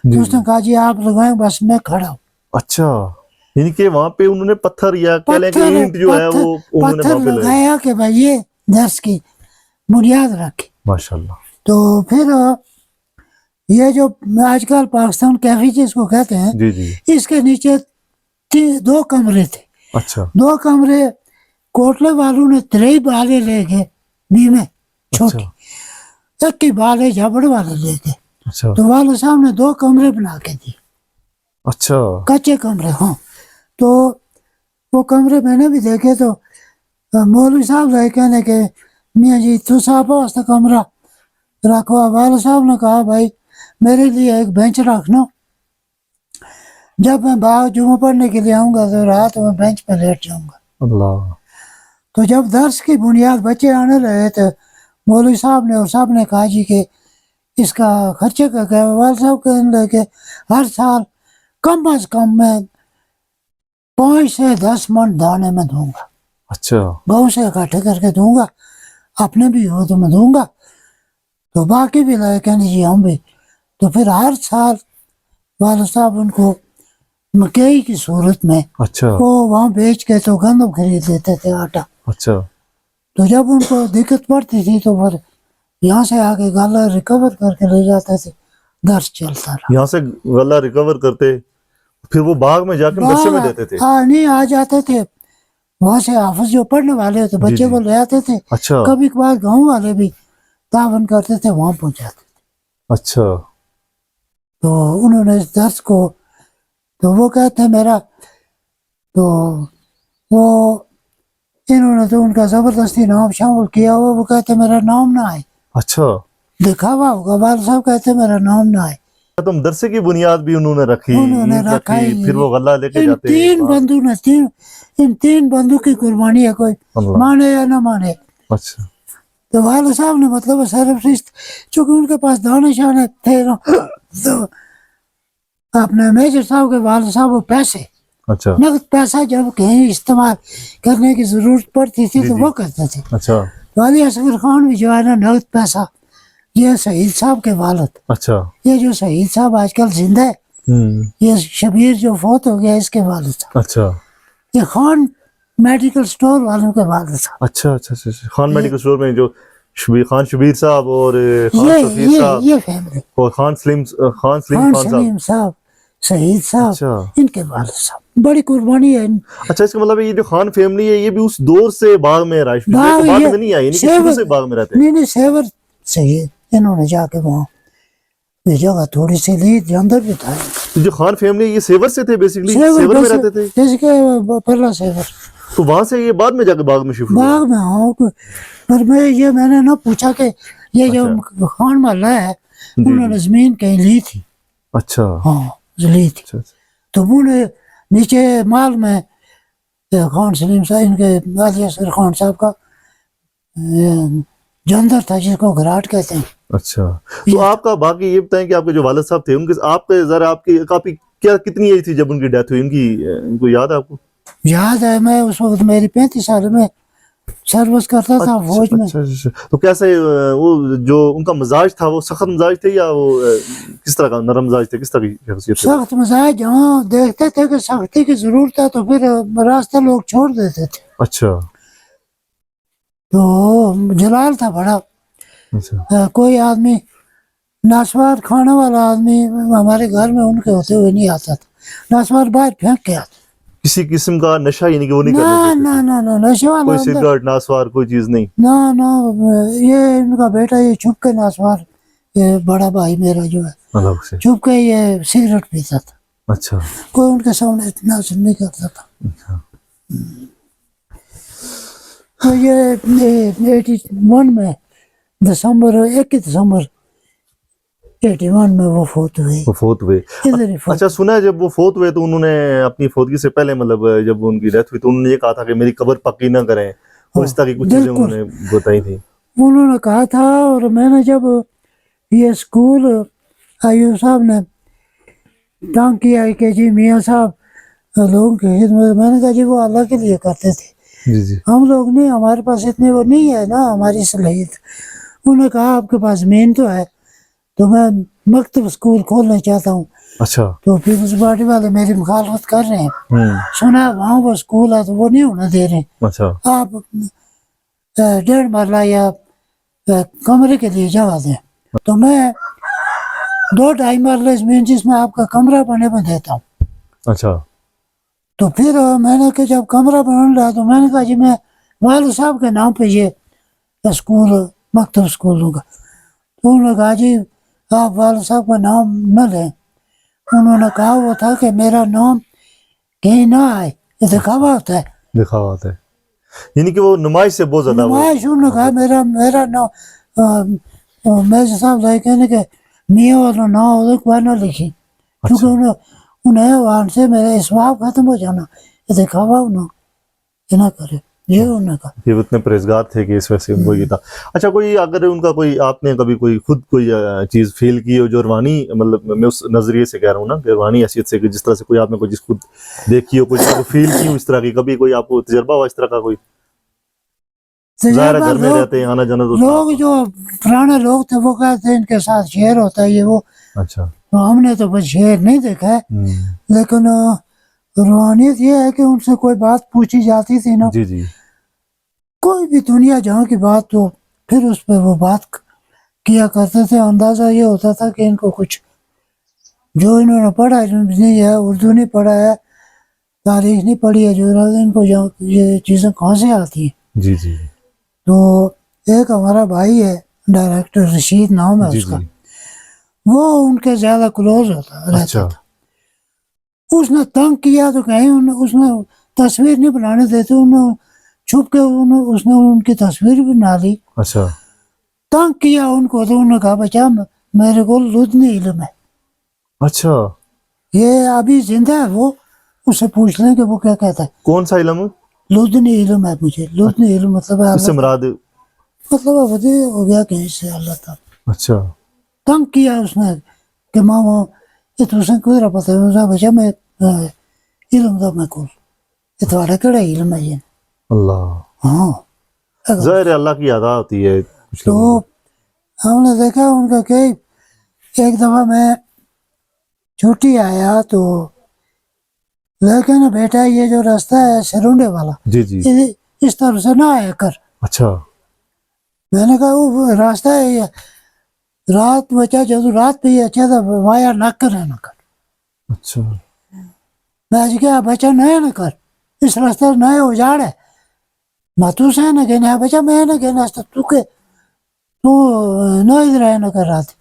جی تو اس نے کہا جی آپ لگائیں بس میں کھڑا ہوں. اچھا یعنی کہ وہاں پہ انہوں نے پتھر یا کہہ لیں کہ اینٹ جو ہے وہ انہوں نے پتھر وہاں پہ لگایا. لگایا کہ بھائی یہ درس کی بنیاد رکھے. ماشاء اللہ. تو پھر یہ جو آج کل پاکستان کیفے جس کو کہتے ہیں, جی جی اس کے نیچے 2 کمرے تھے. اچھا 2 کمرے کوٹلے والوں نے 3 بالے لے گئے بیمے چھوٹی, ایک کی بالے جھبڑ والے لے گئے. اچھا تو والد صاحب نے 2 کمرے بنا کے دیے, اچھا کچے کمرے. ہاں تو وہ کمرے میں نے بھی دیکھے تو مولوی صاحب لے کہنے کہ میاں جی تو صاحب واسطے کمرہ رکھو. والد صاحب نے کہا بھائی میرے لیے ایک بینچ رکھنا, جب میں باہر جمعہ پڑھنے کے لیے آؤں گا تو رات میں بینچ پہ لیٹ جاؤں گا. اللہ. تو جب درس کی بنیاد بچے آنے لگے تو مولوی صاحب نے اور سب نے کہا جی کہ اس کا خرچے کا کیا. والد صاحب کہنے لگے کہ ہر سال کم از کم میں 5 سے 10 من دانے میں دوں گا, اچھا گاؤں سے اکٹھے کر کے دوں گا, اپنے بھی ہو تو میں دوں گا. تو باقی بھی لگے کہنے جی ہم بھی. تو پھر ہر سال والد صاحب ان کو مکئی کی صورت میں اچھا وہ وہاں بیچ کے تو گندم خرید لیتے تھے, آٹا. اچھا تو جب ان کو دقت پڑتی تھی تو پھر یہاں سے آ کے غلہ ریکور کر کے لے جاتے تھے, درس چلتا رہا. یہاں سے غلہ ریکور کرتے پھر وہ باغ میں جا کے مدرسے میں دیتے تھے. ہاں نہیں آ جاتے تھے وہاں سے, حافظ جو پڑھنے والے ہوتے جی بچے جی کو لے آتے تھے. اچھا کبھی کبھار گاؤں والے بھی تعاون کرتے تھے, وہاں پہنچاتے تھے. اچھا تو انہوں نے اس درس کو, تو وہ کہتے ہیں میرا, تو وہ انہوں نے تو ان کا زبردستی نام شامل کیا ہوا, وہ کہتے ہیں میرا نام نہ آئے. اچھا دکھاوا ہوگا. والد صاحب کہتے ہیں میرا نام نہ آئے. تو مدرسے کی بنیاد بھی انہوں نے رکھی, انہوں نے اینٹ رکھا رکھی, ہی پھر وہ غلہ لے کے ان جاتے. 3 بندوں نے ان 3 بندوں کی قربانی ہے, کوئی اللہ. مانے یا نہ مانے. اچھا تو والد صاحب نے مطلب سرفرست, چونکہ ان کے پاس دانے شانے تھے نا, تو اپنے میجر صاحب کے والد صاحب وہ پیسے اچھا نقد پیسہ جب کہیں استعمال کرنے کی ضرورت پڑتی تھی جی تو جی وہ کرتے تھے. اچھا والی اصغر خان بھی جو ہے نا نقد پیسہ, یہ شہید صاحب کے والد, اچھا یہ جو شہید صاحب آج کل زندہ ہے, یہ شبیر جو فوت ہو گیا اس کے والد صاحب, اچھا یہ خان میڈیکل سٹور والوں کے والد صاحب. اچھا اچھا اچھا خان میڈیکل اسٹور میں جو خان شبیر صاحب اور خان سفیر صاحب یہ فیملی, اور خان سلیم خان خان صاحب. سلیم صاحب, شہید صاحب, اچھا ان کے والد صاحب بڑی قربانی ہے. اچھا اس کا مطلب ہے یہ جو خان فیملی ہے یہ بھی اس دور سے باغ میں رہائش پذیر ہے, بعد میں نہیں آئی, یعنی کہ شروع سے باغ میں رہتے ہیں. نہیں سیور صحیح, انہوں نے جا کے وہاں یہ جگہ تھوڑی سی لی, اندر بھی تھا. جو خان فیملی یہ سیور سے تھے, بیسیکلی سیور میں رہتے تھے, جیسے کہ پہلا سیور. تو وہاں سے یہ بعد میں جا کے باغ میں شفٹ ہوا. باغ میں ہوں, پر میں نے نہ پوچھا کہ یہ جو خان محلہ ہے انہوں نے زمین کہیں لی تھی. اچھا ہاں لی تھی. اچھا تو وہ نے نیچے مال میں خان سلیم صاحب, ان کے والی اصغر خان صاحب کا جندر تھا جس کو گھراٹ کہتے ہیں. اچھا تو آپ کا باقی یہ بتائیں کہ آپ کے جو والد صاحب تھے ان کے آپ کے ذرا آپ کی کافی کیا کتنی ایج تھی جب ان کی ڈیتھ ہوئی, ان کو یاد ہے آپ کو؟ یاد ہے, میں اس وقت میری 35 سال میں سروس کرتا تھا فوج میں. اچھا تو کیسے وہ جو ان کا مزاج تھا وہ سخت مزاج تھے یا وہ کس طرح کا نرم مزاج تھے, کس طرح کی شخصیت تھی؟ سخت مزاج, ہاں دیکھتے تھے کہ سختی کی ضرورت ہے تو پھر راستہ لوگ چھوڑ دیتے تھے. اچھا تو جلال تھا بڑا. اچھا کوئی آدمی ناسوار کھانے والا آدمی ہمارے گھر میں ان کے ہوتے ہوئے نہیں آتا تھا, ناسوار باہر پھینک کے آتا. کسی قسم کا نشہ یعنی کہ وہ نہیں کرنے دیتے تھے؟ نہ نشے والا کوئی سگریٹ ناسوار کوئی چیز نہیں؟ نہ یہ ان کا بیٹا یہ چھپ کے ناسوار, یہ بڑا بھائی میرا جو ہے چھپ کے یہ سگریٹ پیتا تھا. اچھا کوئی ان کے سامنے اتنا نہیں کرتا تھا. تو یہ 81 میں 1 دسمبر 81 میں وہ فوت ہوئے، وہ فوت ہوئے. ادھر ہی فوت. اچھا سنا ہے جب وہ فوت ہوئے تو انہوں نے اپنی فوتگی سے پہلے مطلب جب ان کی ڈیتھ ہوئی تو انہوں نے یہ کہا تھا کہ میری قبر پکی نہ کریں، اور اس طرح کی کچھ چیزیں انہوں نے بتائی تھی. انہوں نے کہا تھا. اور میں نے جب یہ اسکول ایوب صاحب نے تنگ کیا کہ جی میاں صاحب لوگوں کی خدمت، میں نے کہا جی وہ اللہ کے لیے کرتے تھے، جی جی ہم لوگ نہیں، ہمارے پاس اتنے وہ نہیں ہے نا ہماری صلاحیت. انہوں نے کہا آپ کے پاس زمین تو ہے تو میں مکتب اسکول کھولنا چاہتا ہوں. اچھا. تو پیپلز پارٹی والے میری مخالفت کر رہے ہیں، سنا وہاں وہ اسکول ہے تو وہ نہیں ہونا دے رہے. اچھا. آپ 1.5 مرلہ یا کمرے کے لیے جگہ دیں. تو میں 2-2.5 مرلہ زمین جس میں آپ کا کمرہ بنے میں دیتا ہوں. اچھا. تو پھر میں نے کہ جب کمرہ بننے لگا تو میں نے کہا جی میں والد صاحب کے نام پہ یہ اسکول مکتب اسکول دوں گا. تو انہوں نے کہا جی آپ والد صاحب کا نام نہ لیں. انہوں نے کہا وہ تھا کہ میرا نام کہیں نہ آئے، یہ دکھاوا ہوتا ہے، دکھاوا ہوتا ہے، یعنی کہ وہ نمائش سے بہت زیادہ نمائش. انہوں نے کہا میرا نام میرے صاحب لائے کہنے کہ میاں والا نام ہوتا کوئی نہ لکھی، کیونکہ انہیں وہاں سے میرا اسباب ختم ہو جانا، یہ دکھاوا انہوں یہ نہ کرے. یہ انہوں نے کہا یہ اتنے پرہیزگار تھے کہ اس وجہ سے وہ یہ تھا. اچھا کوئی اگر ان کا کوئی آپ نے کبھی کوئی خود کوئی چیز فیل کی ہو جو روحانی، مطلب میں اس نظریے سے کہہ رہا ہوں نا کہ روحانی حیثیت سے، کہ جس طرح سے کوئی آپ نے کوئی چیز خود دیکھی ہو، کوئی فیل کی ہو اس طرح کی، کبھی کوئی آپ کو تجربہ ہوا اس طرح کا کوئی؟ ظاہر ہے گھر میں رہتے ہیں آنا جانا تو لوگ جو پرانے لوگ تھے وہ کہتے ہیں ان کے ساتھ شعر ہوتا ہے یہ وہ. اچھا. ہم نے تو بس شعر نہیں دیکھا ہے، لیکن روحانیت یہ ہے کہ ان سے کوئی بات پوچھی جاتی تھی نا، جی جی کوئی بھی دنیا جہاں کی بات تو پھر اس پہ وہ بات کیا کرتے تھے. اندازہ یہ ہوتا تھا کہ ان کو کچھ جو انہوں نے پڑھا نہیں ہے، اردو نہیں پڑھا ہے، تاریخ نہیں پڑھی ہے، جو ان کو یہ چیزیں کہاں سے آتی ہیں. جی جی تو ایک ہمارا بھائی ہے ڈائریکٹر رشید نام ہے جی اس کا، جی. وہ ان کے زیادہ کلوز رہتا اچھا. تھا. اس نے تنگ کیا تو کہیں اس نے تصویر نہیں بنانے دیتے، انہوں چھپ کے اس نے ان کی تصویر بھی بنا لی. اچھا. تنگ کیا ان کو تو انہوں نے کہا بچہ میرے کو لدنی علم ہے. اچھا. یہ ابھی زندہ ہے، وہ اس سے پوچھ لیں کہ وہ کیا کہتا ہے. کون سا علم؟ لدنی علم ہے مجھے. لدنی علم مطلب ہے اس سے مراد؟ مطلب ہو گیا کہیں سے اللہ تعالیٰ. اچھا. تنگ کیا اس نے کہ ماما یہ تسیں کوئی پتہ ہے بچہ میں علم دا میں کول یہ تھوڑا کہڑا علم ہے یہ. اللہ. ہاں ظاہر اللہ کی ادا ہوتی ہے کچھ تو لوگوں کو. ہم نے دیکھا ان کا کہ ایک دفعہ میں چھٹی آیا تو لیکن بیٹا یہ جو راستہ ہے سرونڈے والا، جی جی. اس طرف سے نہ آیا کر. اچھا. میں نے کہا وہ راستہ ہے یہ رات بچہ جو رات پہ یہ اچھا تھا وایا نہ کرے نہ کر. اچھا. میں کیا بچہ نیا نہ کر، اس راستے نئے اجاڑ ہے نہ تو سے نہ کہنا بچہ میں نہ کہنا تو نہ ادھر آیا نہ کر رہا تھی.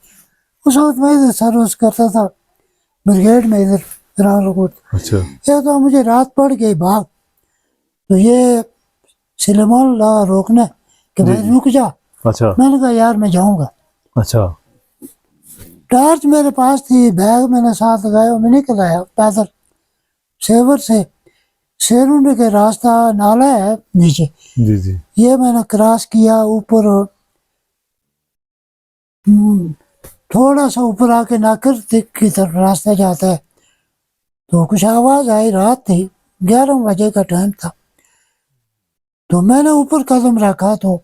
اس وقت میں ادھر سروس کرتا تھا بریگیڈ میں ادھر راولکوٹ. اچھا. یہ تو مجھے رات پڑ گئی بھاگ، تو یہ سلیمان لا روکنا کہ بھائی رک جا. اچھا. میں نے کہا یار میں جاؤں گا. اچھا. ٹارچ میرے پاس تھی، بیگ میں نے ساتھ لگایا، میں نکل آیا پیدل سیور سے. سیرونڈے کے راستہ نالا ہے نیچے، جی جی. یہ میں نے کراس کیا. اوپر تھوڑا سا اوپر آ کے ناکر کی طرف راستہ جاتا ہے تو کچھ آواز آئی. رات تھی، 11 بجے کا ٹائم تھا. تو میں نے اوپر قدم رکھا تو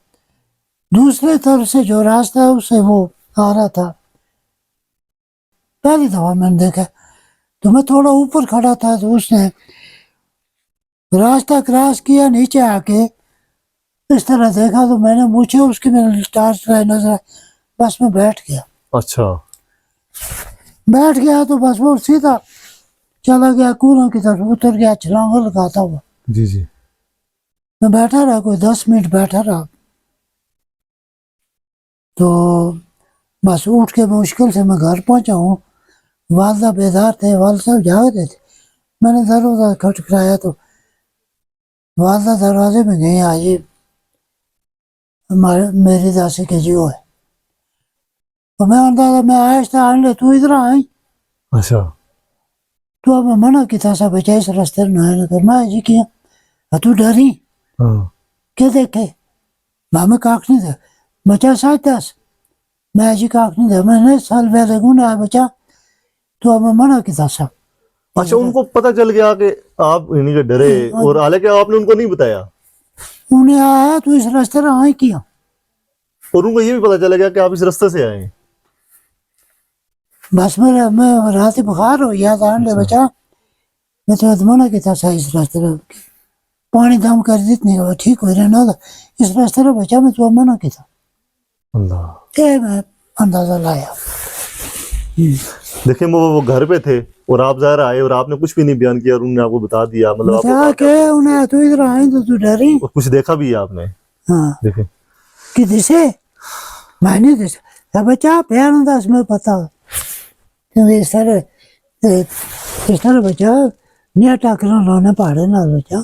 دوسرے طرف سے جو راستہ ہے اس سے وہ آ رہا تھا. پہلی دفعہ میں نے دیکھا تو میں تھوڑا اوپر کھڑا تھا تو اس نے راستہ کراس کیا. نیچے آ کے اس طرح دیکھا تو میں نے پوچھا اس کی، میں نے ٹارچ لائے نظر بس میں بیٹھ گیا. اچھا. بیٹھ گیا تو بس وہ سیدھا چلا گیا کنواں کی طرف، اتر گیا چھلانگ لگاتا ہوا. جی جی. میں بیٹھا رہا کوئی 10 منٹ بیٹھا رہا تو بس اٹھ کے مشکل سے میں گھر پہنچا ہوں. والدہ بیدار تھے، والد صاحب جاگ رہے تھے. میں نے دروازہ کھٹکھٹایا تو والدہ دروازے میں گئی، آئیے میری داسی کے جیو ہے. تو میں اندازہ میں آہستہ آنے تو ادھر آئی اچھا تو اب میں منع کی تھا سا بچہ اس راستے میں نہ کر میں جی کیا تو ڈری ہاں کیا دیکھے میں کاک نہیں تھا بچہ ساتھ دس میں جی کاک نہیں تھا میں نے سال پہلے گنا ہے بچہ تو اب میں منع کی تھا سا اچھا ان کو پتہ چل گیا کہ آپ انہیں کے ڈرے اور حالانکہ آپ نے ان کو نہیں بتایا انہیں آیا تو اس راستے میں آئی کیا اور ان کو یہ بھی پتہ چلا گیا کہ آپ اس راستے سے آئے ہیں بس میں رات بخار ہو گیا تھا لے بچہ میں تو منع کی تھا سا اس راستے میں پانی دم کر دیتنے کا ٹھیک ہو رہا نہ اس راستے میں بچہ میں تو منع کی تھا اللہ یہ میں اندازہ لایا دیکھیں وہ گھر پہ تھے اور آپ ظاہر آئے اور آپ نے کچھ بھی نہیں بیان کیا اور انہوں نے آپ کو بتا دیا مطلب آپ بتا کہ انہیں تو ادھر آئیں تو ڈری کو کچھ دیکھا بھی ہے آپ نے ہاں دیکھیں کہ دسے میں نہیں دسے بچہ پیار انداز میں پتا اس طرح بچہ نیا ٹاکرا لانا پاڑے نہ بچہ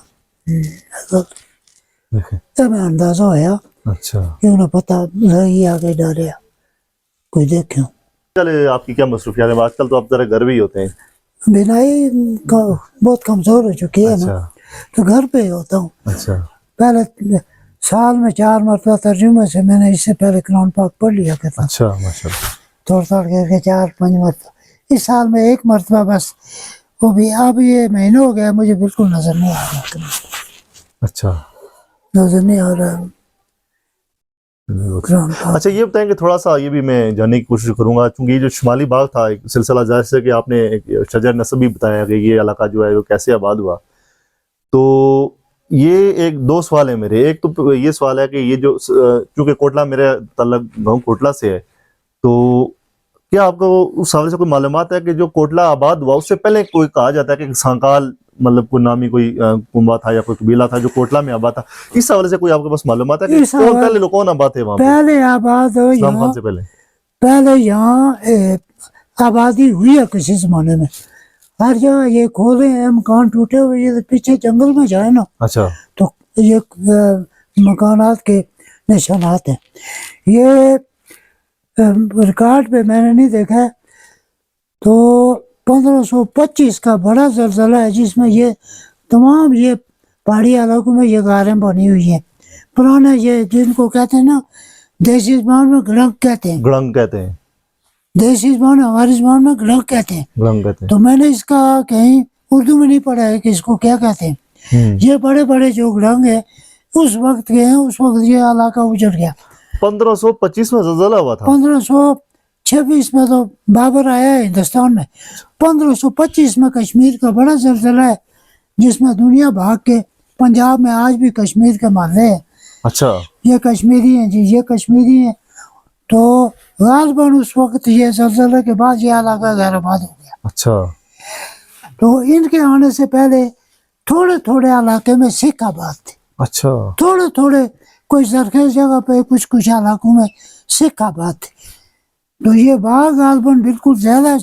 دیکھیں تو میں اندازہ ہویا اچھا کہ انہیں پتا یہ آگے ڈریا کوئی دیکھوں چلے آپ کی کیا مصروفیات ہیں آج کل تو آپ ذرا گھر بھی ہوتے ہیں بینائی بہت کمزور ہو چکی ہے نا اچھا تو گھر پہ ہی ہوتا ہوں اچھا پہلے سال میں 4 مرتبہ ترجمے سے میں نے اس سے پہلے قرآن پاک پڑھ لیا کرتا اچھا ماشاء اللہ توڑ کر کے 4-5 مرتبہ اس سال میں 1 مرتبہ بس وہ بھی اب یہ مہینہ ہو گیا مجھے بالکل نظر نہیں آ رہا اچھا نظر نہیں آ رہا قرآن پاک اچھا یہ بتائیں کہ تھوڑا سا یہ بھی میں جاننے کی کوشش کروں گا چونکہ یہ جو شمالی باغ تھا ایک سلسلہ جیسے کہ آپ نے ایک شجر نسب بھی بتایا کہ یہ علاقہ جو ہے وہ کیسے آباد ہوا تو یہ 2 سوال ہیں میرے ایک تو یہ سوال ہے کہ یہ جو چونکہ کوٹلہ میرے تعلق گاؤں کوٹلہ سے ہے تو کیا آپ کو اس حوالے سے کوئی معلومات ہے کہ جو کوٹلہ آباد ہوا اس سے پہلے کوئی کہا جاتا ہے کہ سانکال مطلب کوئی نامی کوئی کنبہ تھا یا کوئی قبیلہ تھا جو کوٹلہ میں آباد تھا اس حوالے سے کوئی آپ کے پاس معلومات ہے کہ کون پہلے لوگ کون آباد تھے وہاں پہ پہلے آباد ہو اسلام یہاں خان سے پہلے پہلے یہاں آبادی ہوئی ہے کسی زمانے میں ہر جگہ یہ کھولے ہیں مکان ٹوٹے ہوئے یہ پیچھے جنگل میں جائے نا اچھا تو یہ مکانات کے نشانات ہیں یہ ریکارڈ پہ میں نے نہیں دیکھا تو 1525 کا بڑا زلزلہ ہے جس میں یہ تمام یہ پہاڑی علاقوں میں یہ غاریں بنی ہوئی ہیں پرانا یہ جن کو کہتے ہیں نا دیسی زبان میں گڑنگ کہتے ہیں گڑنگ کہتے ہیں دیسی زبان ہماری زبان میں گڑنگ کہتے ہیں گڑنگ کہتے تو میں نے اس کا کہیں اردو میں نہیں پڑھا ہے کہ اس کو کیا کہتے ہیں ہیں یہ بڑے بڑے جو گڑنگ ہیں اس وقت کے ہیں اس وقت یہ علاقہ اجڑ گیا 1525 میں زلزلہ ہوا تھا 1526 میں تو بابر آیا ہے ہندوستان میں 1525 میں کشمیر کا بڑا زلزلہ ہے جس میں دنیا بھاگ کے پنجاب میں آج بھی کشمیر کے محلے ہیں اچھا یہ کشمیری ہیں جی یہ کشمیری ہیں تو غالباً اس وقت یہ زلزلے کے بعد یہ علاقہ غیر آباد ہو گیا اچھا تو ان کے آنے سے پہلے تھوڑے تھوڑے علاقے میں سکھ آباد تھے اچھا تھوڑے تھوڑے کوئی زرخیز جگہ پہ کچھ علاقوں میں سکھ آباد تھے تو یہ باغ غالباً بالکل زیادہ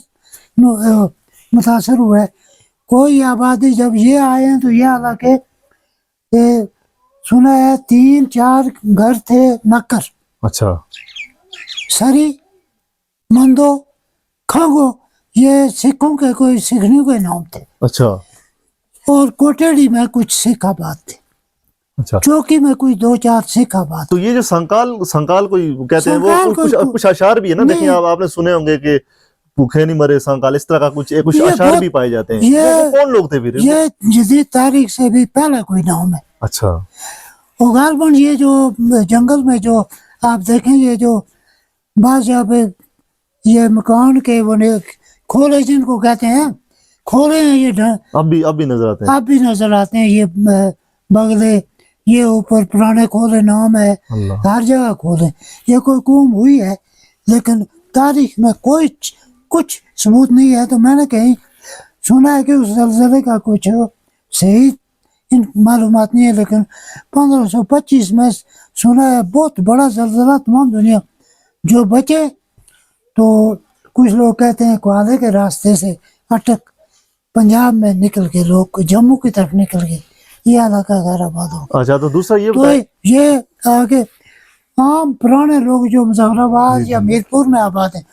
متاثر ہوا ہے کوئی آبادی جب یہ آئے ہیں تو یہ علاقے سنا ہے 3-4 گھر تھے نکر اچھا سری مندو کھانگو یہ سکھوں کے کوئی سکھنیوں کے نام تھے اچھا اور کوٹیڑی میں کچھ سکھ آباد تھے اچھا چوکی میں کوئی 2-4 سکھ آباد تو یہ جو سنکال کوئی کہتے ہیں سنکال وہ کچھ اشعار بھی ہے نا دیکھیں آپ نے سنے ہوں گے کہ بھوکے نہیں مرے سنکال اس طرح کا کچھ یہ اشعار بہت- بھی پائے جاتے ہیں وہ کون لوگ تھے پھر یہ جدید تاریخ سے بھی پہلا کوئی نام ہے اچھا اور غالباً یہ جو جنگل میں جو آپ دیکھیں یہ جو بعض جگہ پہ یہ مکان کے وہ کھولے جن کو کہتے ہیں کھولے ہیں یہ اب بھی نظر آتے ہیں اب بھی نظر آتے ہیں یہ بغلے یہ اوپر پرانے کھولے نام ہے اللہ ہر جگہ کھولے یہ کوئی قوم ہوئی ہے لیکن تاریخ میں کوئی کچھ ثبوت نہیں ہے تو میں نے کہیں سنا ہے کہ اس زلزلے کا کچھ صحیح معلومات نہیں ہے لیکن 1525 میں سنا ہے بہت بڑا زلزلہ تمام دنیا جو بچے تو کچھ لوگ کہتے ہیں کوالے کے راستے سے اٹک پنجاب میں نکل کے لوگ جموں کی طرف نکل گئے یہ علاقہ غیر آباد ہو گیا اچھا تو دوسرا یہ تو بتائیں یہ آگے عام پرانے لوگ جو مظفرآباد یا میرپور میں آباد ہیں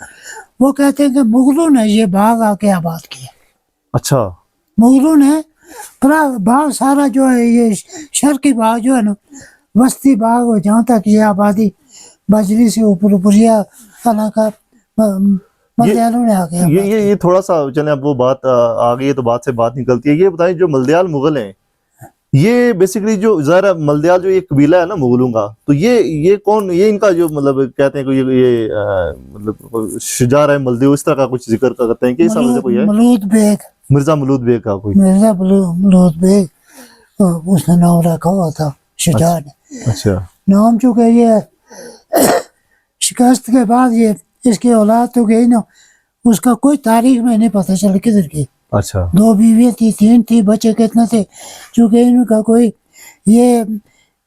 وہ کہتے ہیں کہ مغلوں نے یہ باغ آ کے آباد کیا. اچھا مغلوں نے باغ سارا جو ہے یہ شرقی باغ جو ہے نا وسطی باغ ہو جہاں تک یہ آبادی بجری سے اوپر یہ علاقہ ملدیالوں نے آ کے آباد یہ تھوڑا سا چلیں اب وہ بات آ گئی ہے تو بات سے بات نکلتی ہے. یہ بتائیں جو ملدیال مغل ہیں یہ بیسیکلی جو ظاہر ملدیال جو یہ قبیلہ ہے نا مغلوں کا تو یہ کون یہ ان کا جو مطلب کہتے ہیں کہ یہ مطلب شجاع ہے ملدیو اس طرح کا کچھ ذکر کرتے ہیں کہ اس حوالے سے کوئی ہے ملود بیگ مرزا ملود بیگ کا کوئی مرزا ملود بیگ اس نے نام رکھا ہوا تھا شجاع نے. اچھا نام چونکہ یہ شکست کے بعد یہ اس کی اولاد تو گئی نا اس کا کوئی تاریخ میں نہیں پتہ چل کدھر کی. اچھا 2 بیویاں تھی 3 تھی بچے کتنے تھے چونکہ ان کا کوئی یہ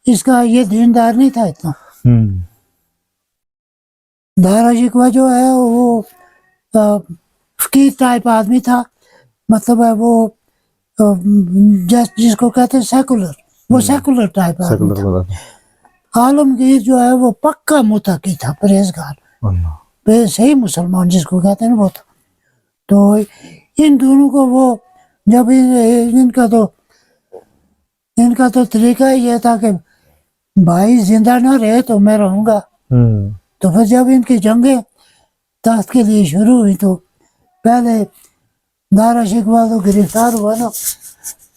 اس کا یہ دیندار نہیں تھا اتنا. دارا شکوہ جو ہے وہ فقیر ٹائپ آدمی تھا مطلب ہے وہ جس کو کہتے ہیں سیکولر وہ سیکولر ٹائپ آدمی تھا. عالمگیر جو ہے وہ پکا متقی تھا پرہیزگار صحیح مسلمان جس کو کہتے ہیں وہ تھا. تو ان دونوں کو وہ جب ان کا تو طریقہ یہ تھا کہ بھائی زندہ نہ رہے تو میں رہوں گا. تو پھر جب ان کی جنگیں تخت کے لیے شروع ہوئی تو پہلے دارا شکوہ تو گرفتار ہوا نا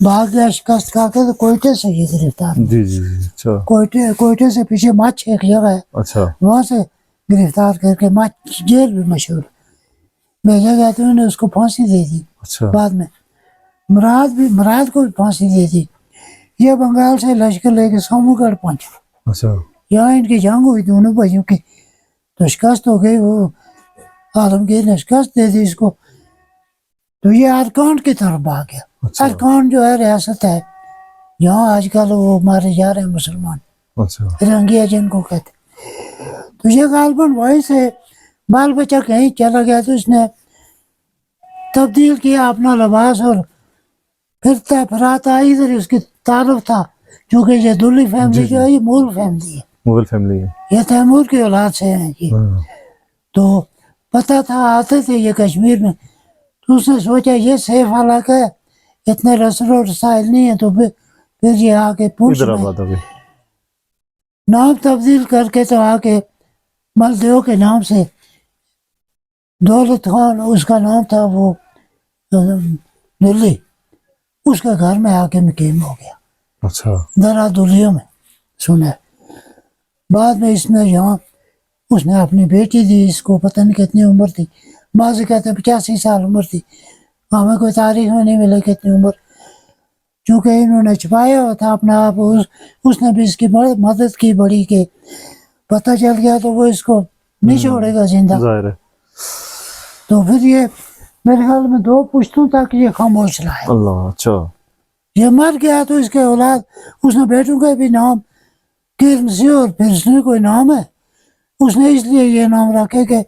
بھاگ گیا شکست کھا کے تو کوئٹے سے یہ گرفتار ہوا. جی جی اچھا کوئٹے سے پیچھے مچھ ایک جگہ ہے اچھا وہاں سے گرفتار کر کے مچھ جیل بھی مشہور بھیجا گیا تو انہوں نے اس کو پھانسی دے دی. اچھا بعد میں مراد کو بھی پھانسی دے دی. یہ بنگال سے لشکر لے کے سومو گڑھ پہنچا. اچھا یہاں ان کی جنگ ہوئی دونوں بھائیوں کی تو شکست ہو گئی. وہ عالمگیر نے شکست دے دی اس کو تو یہ ارکان کی طرف بھاگ گیا. اچھا ارکان جو ہے ریاست ہے جہاں آج کل وہ مارے جا رہے ہیں مسلمان اچھا رنگیا جن کو کہتے. تو یہ غالباً وہیں سے بال بچہ کہیں چلا گیا تو اس نے تبدیل کیا اپنا لباس اور پھرتا پھراتا ادھر اس کی تعارف تھا چونکہ یہ دلی فیملی جو ہے یہ مغل فیملی ہے مغل فیملی ہے یہ تیمور کی اولاد سے ہیں یہ. تو پتہ تھا آتے تھے یہ کشمیر میں تو اس نے سوچا یہ سیف علاقہ ہے اتنے رسل و رسائل نہیں ہیں تو پھر یہ آ کے پوچھ ادھر میں آباد ہو گئی. نام تبدیل کر کے تو آ کے ملدیو کے نام سے دولت خان اس کا نام تھا وہ دلی اس کے گھر میں آ کے مقیم ہو گیا. اچھا درا دلیوں میں سنا ہے. بعد میں اس نے یہاں اس نے اپنی بیٹی دی اس کو پتہ نہیں کتنی عمر تھی بعض کہتے ہیں 85 سال عمر تھی ہمیں کوئی تاریخ میں نہیں ملے کتنی عمر چونکہ انہوں نے چھپایا ہوا تھا اپنا آپ اس نے بھی اس کی مدد کی بڑی کہ پتہ چل گیا تو وہ اس کو نہیں چھوڑے گا زندہ. ظاہر ہے تو پھر یہ میرے خیال میں 2 پشتوں تک یہ خاموش رہا ہے. اللہ اچھا یہ مر گیا تو اس کے اولاد اس نے بیٹوں کا بھی نام کرن سی اور پھر کوئی نام ہے اس نے اس لیے یہ نام رکھے کہ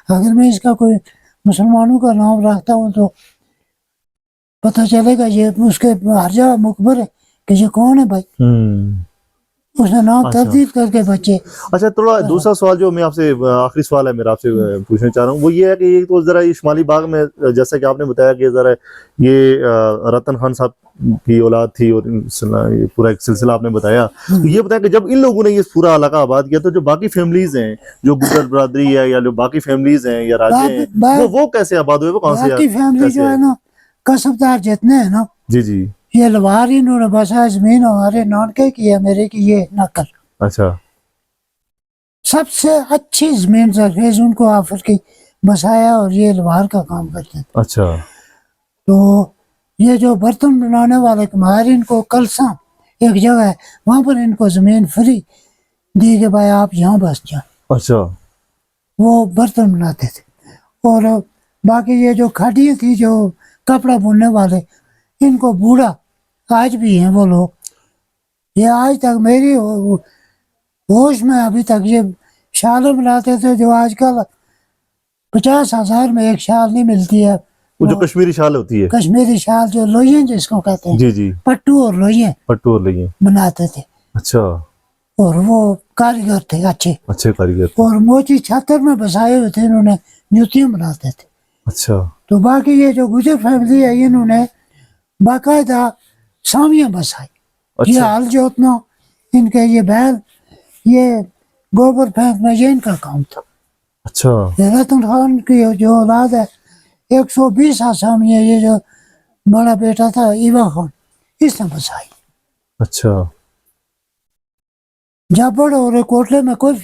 اگر میں اس کا کوئی مسلمانوں کا نام رکھتا ہوں تو پتہ چلے گا یہ اس کے ہر جگہ مقبر ہے کہ یہ کون ہے بھائی. اس نے نام تبدیل کر کے بچے. اچھا تھوڑا دوسرا سوال جو میں آپ سے آخری سوال ہے میرا آپ سے پوچھنا چاہ رہا ہوں وہ یہ ہے کہ یہ تو ذرا یہ شمالی باغ میں جیسا کہ آپ نے بتایا کہ ذرا یہ رتن خان صاحب کی اولاد تھی اور پورا ایک سلسلہ آپ نے بتایا. یہ بتایا کہ جب ان لوگوں نے یہ پورا علاقہ آباد کیا تو جو باقی فیملیز ہیں جو گجر برادری ہے یا جو باقی فیملیز ہیں یا راجے ہیں وہ کیسے آباد ہوئے وہ کہاں سے باقی فیملی جو ہے نا کسبدار جتنے ہیں نا جی جی یہ لوار انہوں نے بسا زمین ہمارے نانکے کی ہے میرے کی یہ نقل اچھا سب سے اچھی زمین سرفیس ان کو آفر کی بسایا اور یہ لوہار کا کام کرتے ہیں. اچھا تو یہ جو برتن بنانے والے کمار ان کو کلساں ایک جگہ ہے وہاں پر ان کو زمین فری دی کہ بھائی آپ یہاں بس جائیں. اچھا وہ برتن بناتے تھے. اور باقی یہ جو کھاٹیاں تھی جو کپڑا بننے والے ان کو بوڑھا آج بھی ہیں وہ لوگ یہ آج تک میری ہوش میں ابھی تک یہ شالیں بناتے تھے جو آج کل 50,000 میں ایک شال نہیں ملتی ہے وہ جو کشمیری شال ہوتی ہے کشمیری شال جو لوئیں جس کو کہتے ہیں جی جی پٹو اور لوئیں پٹو اور لئے بناتے تھے. اچھا اور وہ کاریگر تھے اچھے، اچھے کاریگر. اور موچی چھتر میں بسائے ہوئے تھے، انہوں نے جوتیاں بناتے تھے. اچھا تو باقی یہ جو گجر فیملی ہے انہوں نے باقاعدہ سامیاں بسائی. یہ اچھا ہل جوتنا، ان کے یہ بیل، یہ گوبر پھینکنا، یہ ان کا کام تھا. اچھا رتن خان کی جو اولاد ہے 120 آسامیاں یہ جو بڑا بیٹا تھا ایوا خان اس نے بسائی. اچھا جابڑ اور کوٹلے میں کوئی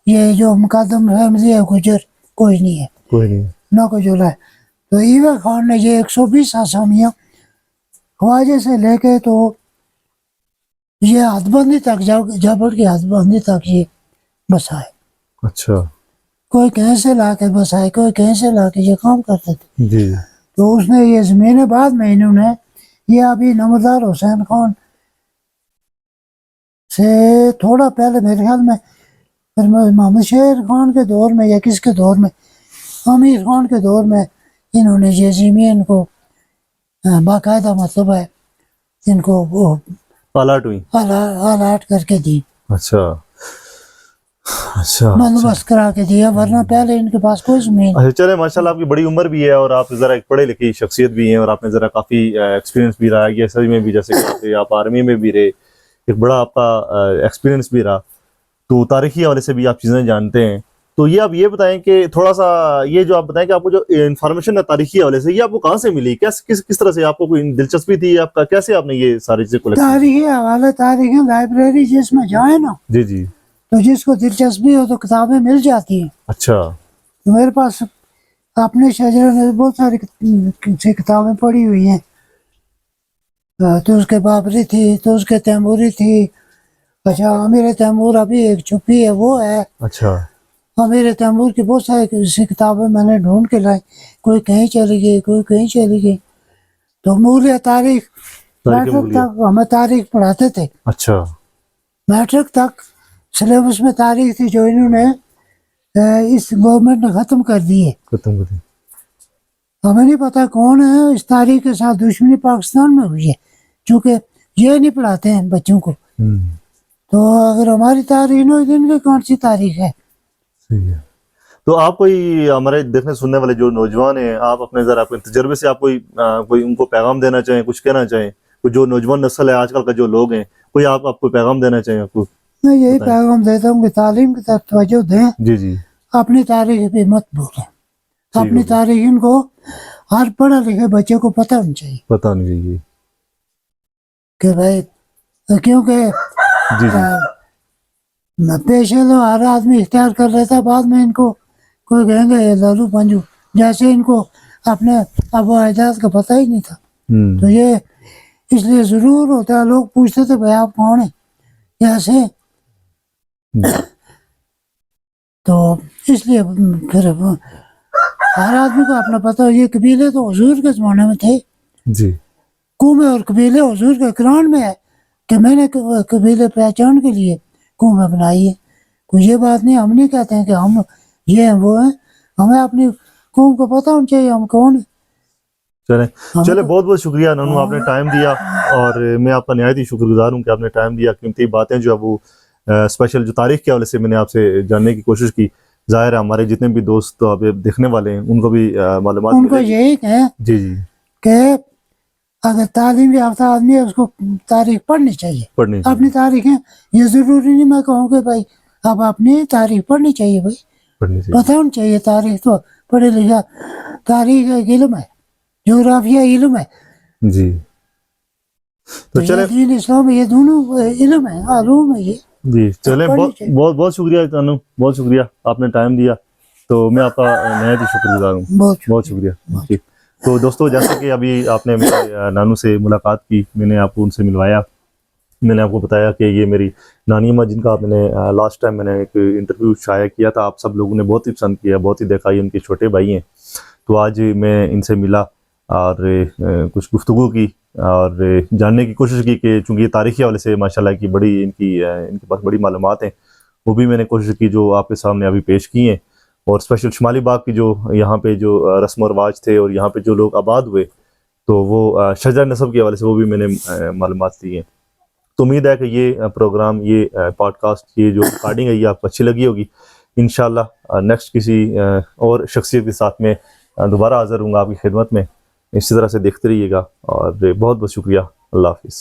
یہ جو مقدم فیملی ہے گجر کوئی نہیں ہے، کوئی نہیں. نہ کوئی جولا ہے. تو ایوا خان نے یہ 120 آسامیاں خواجے سے لے کے تو یہ حد بندی تک جابڑ کی حد بندی تک یہ بسائے. اچھا کوئی کہیں سے لا کے بسائے، کوئی کہیں سے لا کے یہ کام کرتے تھے. جی تو اس نے یہ زمینیں بعد میں انہوں نے یہ ابھی نمبردار حسین خان سے تھوڑا پہلے میرے خیال میں پھر محمد شیر خان کے دور میں یا کس کے دور میں، امیر خان کے دور میں انہوں نے یہ زمین کو باقاعدہ مطلب ہے ان کو وہ آلاٹ ہوئی. آلاٹ کر کے دی، اچھا اچھا بندوبست کرا کے دیا، ورنہ پہلے ان کے پاس کوئی زمین. اچھا چلے ماشاءاللہ آپ کی بڑی عمر بھی ہے اور آپ ذرا ایک پڑھے لکھی شخصیت بھی ہیں اور آپ نے ذرا کافی ایکسپیرینس بھی رہا ہے ایس میں بھی، جیسے کہ آپ آرمی میں بھی رہے، ایک بڑا آپ کا ایکسپیرینس بھی رہا، تو تاریخی حوالے سے بھی آپ چیزیں جانتے ہیں. تو یہ آپ یہ بتائیں کہ تھوڑا سا یہ جو آپ بتائیں کہ آپ کو جو انفارمیشن ہے تاریخی حوالے سے، یہ آپ کو کہاں سے ملی، کس طرح سے آپ کو کوئی دلچسپی تھی آپ کا، کیسے آپ نے یہ ساری چیزیں کلیکٹ کی؟ تاریخی حوالے تاریخی لائبریری جس میں جائیں نا جی جی تو جس کو دلچسپی ہو تو کتابیں مل جاتی ہیں. اچھا تو میرے پاس اپنے شجرے میں بہت ساری کتابیں پڑھی ہوئی ہیں. تو اس کے بابری تھی، تو اس کے تیموری تھی. اچھا امیر تیمور ابھی ایک چھپی ہے وہ ہے. اچھا امیر تیمور کی بہت ساری کتابیں میں نے ڈھونڈ کے لائی، کوئی کہیں چلی گئی، کوئی کہیں چلی گئی. تو مولیہ تاریخ میٹرک تک ہمیں تاریخ پڑھاتے تھے. اچھا میٹرک تک سلیبس میں تاریخ تھی جو انہوں نے اس گورنمنٹ نے ختم کر دی ہے. ختم کر دی. ہمیں نہیں پتا کون ہے اس تاریخ کے ساتھ دشمنی پاکستان میں ہوئی ہے، چونکہ یہ نہیں پڑھاتے ہیں بچوں کو. تو اگر ہماری تاریخ نہ ہوئی تو ان کی کون سی تاریخ ہے؟ صحیح ہے. تو آپ کوئی ہمارے دیکھنے سننے والے جو نوجوان ہیں، آپ اپنے ذرا اپنے تجربے سے آپ کوئی ان کو پیغام دینا چاہیں، کچھ کہنا چاہیں، کوئی جو نوجوان نسل ہے آج کل کا جو لوگ ہیں، کوئی آپ کو پیغام دینا چاہیں آپ کو؟ میں یہی پیغام دیتا ہوں کہ تعلیم کی طرف توجہ دیں، جی جی اپنی تاریخ پہ مت بھولیں. اپنی ہے. تاریخ ان کو ہر پڑھے لکھے بچے کو پتہ ہونا چاہیے پتہ نہیں چاہیے کہ بھائی، کیونکہ جی جی پیشے تو ہر آدمی اختیار کر لیتا ہے، بعد میں ان کو کوئی کہیں گے لالو پنجو، جیسے ان کو اپنے ابو اجداد کا پتہ ہی نہیں تھا. تو یہ اس لیے ضرور ہوتا ہے، لوگ پوچھتے تھے بھائی آپ کون ہیں کیسے، تو اس لیے پھر ہر آدمی کو اپنا پتہ ہو. یہ قبیلے تو حضور کے زمانے میں تھے، جی قومیں اور قبیلے حضور کے قرآن میں ہے کہ میں نے قبیلے پہچان کے لیے قومیں بنائی ہے. کوئی یہ بات نہیں، ہم نہیں کہتے ہیں کہ ہم یہ ہیں وہ ہیں، ہمیں اپنی قوم کو پتہ ہونا چاہیے ہم کون ہیں. چلے بہت بہت شکریہ نانو، آپ نے ٹائم دیا اور میں آپ کا نہایت ہی شکر گزار ہوں کہ آپ نے ٹائم دیا. قیمتی باتیں جو ہے وہ اسپیشل جو تاریخ کے حوالے سے میں نے آپ سے جاننے کی کوشش کی. ظاہر ہے ہمارے جتنے بھی دوست آپ دیکھنے والے ہیں ان کو بھی معلومات ان کو یہی کہیں جی جی کہ اگر تعلیم یافتہ آدمی ہے اس کو تاریخ پڑھنی چاہیے، پڑھنی اپنی تاریخیں. یہ ضروری نہیں میں کہوں کہ بھائی اب اپنی تاریخ پڑھنی چاہیے، بھائی پڑھنی چاہیے. پتہ ہونا چاہیے. تاریخ تو پڑھے لکھا، تاریخ ایک علم ہے، جغرافیہ علم ہے. جی تو چلے دین اسلام یہ دونوں علم ہے، علوم ہے یہ. جی چلیں بہت بہت شکریہ نانو، بہت شکریہ آپ نے ٹائم دیا. تو میں آپ کا نہایت ہی شکر گزار ہوں. بہت شکریہ. جی تو دوستو جیسا کہ ابھی آپ نے میرے نانو سے ملاقات کی، میں نے آپ کو ان سے ملوایا، میں نے آپ کو بتایا کہ یہ میری نانی اماں جن کا میں نے لاسٹ ٹائم میں نے ایک انٹرویو شائع کیا تھا، آپ سب لوگوں نے بہت ہی پسند کیا، بہت ہی دیکھا. یہ ان کے چھوٹے بھائی ہیں. تو آج میں ان سے ملا اور کچھ گفتگو کی اور جاننے کی کوشش کی کہ چونکہ یہ تاریخی حوالے سے ماشاءاللہ کی بڑی ان کے پاس بڑی معلومات ہیں، وہ بھی میں نے کوشش کی جو آپ کے سامنے ابھی پیش کی ہیں. اور اسپیشل شمالی باغ کی جو یہاں پہ جو رسم و رواج تھے اور یہاں پہ جو لوگ آباد ہوئے، تو وہ شجرہ نسب کے حوالے سے وہ بھی میں نے معلومات دی ہیں. تو امید ہے کہ یہ پروگرام، یہ پوڈ کاسٹ، یہ جو ریکارڈنگ ہے یہ آپ کو اچھی لگی ہوگی. انشاءاللہ نیکسٹ کسی اور شخصیت کے ساتھ میں دوبارہ حاضر ہوں گا آپ کی خدمت میں. اسی طرح سے دیکھتے رہیے گا، اور بہت بہت شکریہ. اللہ حافظ.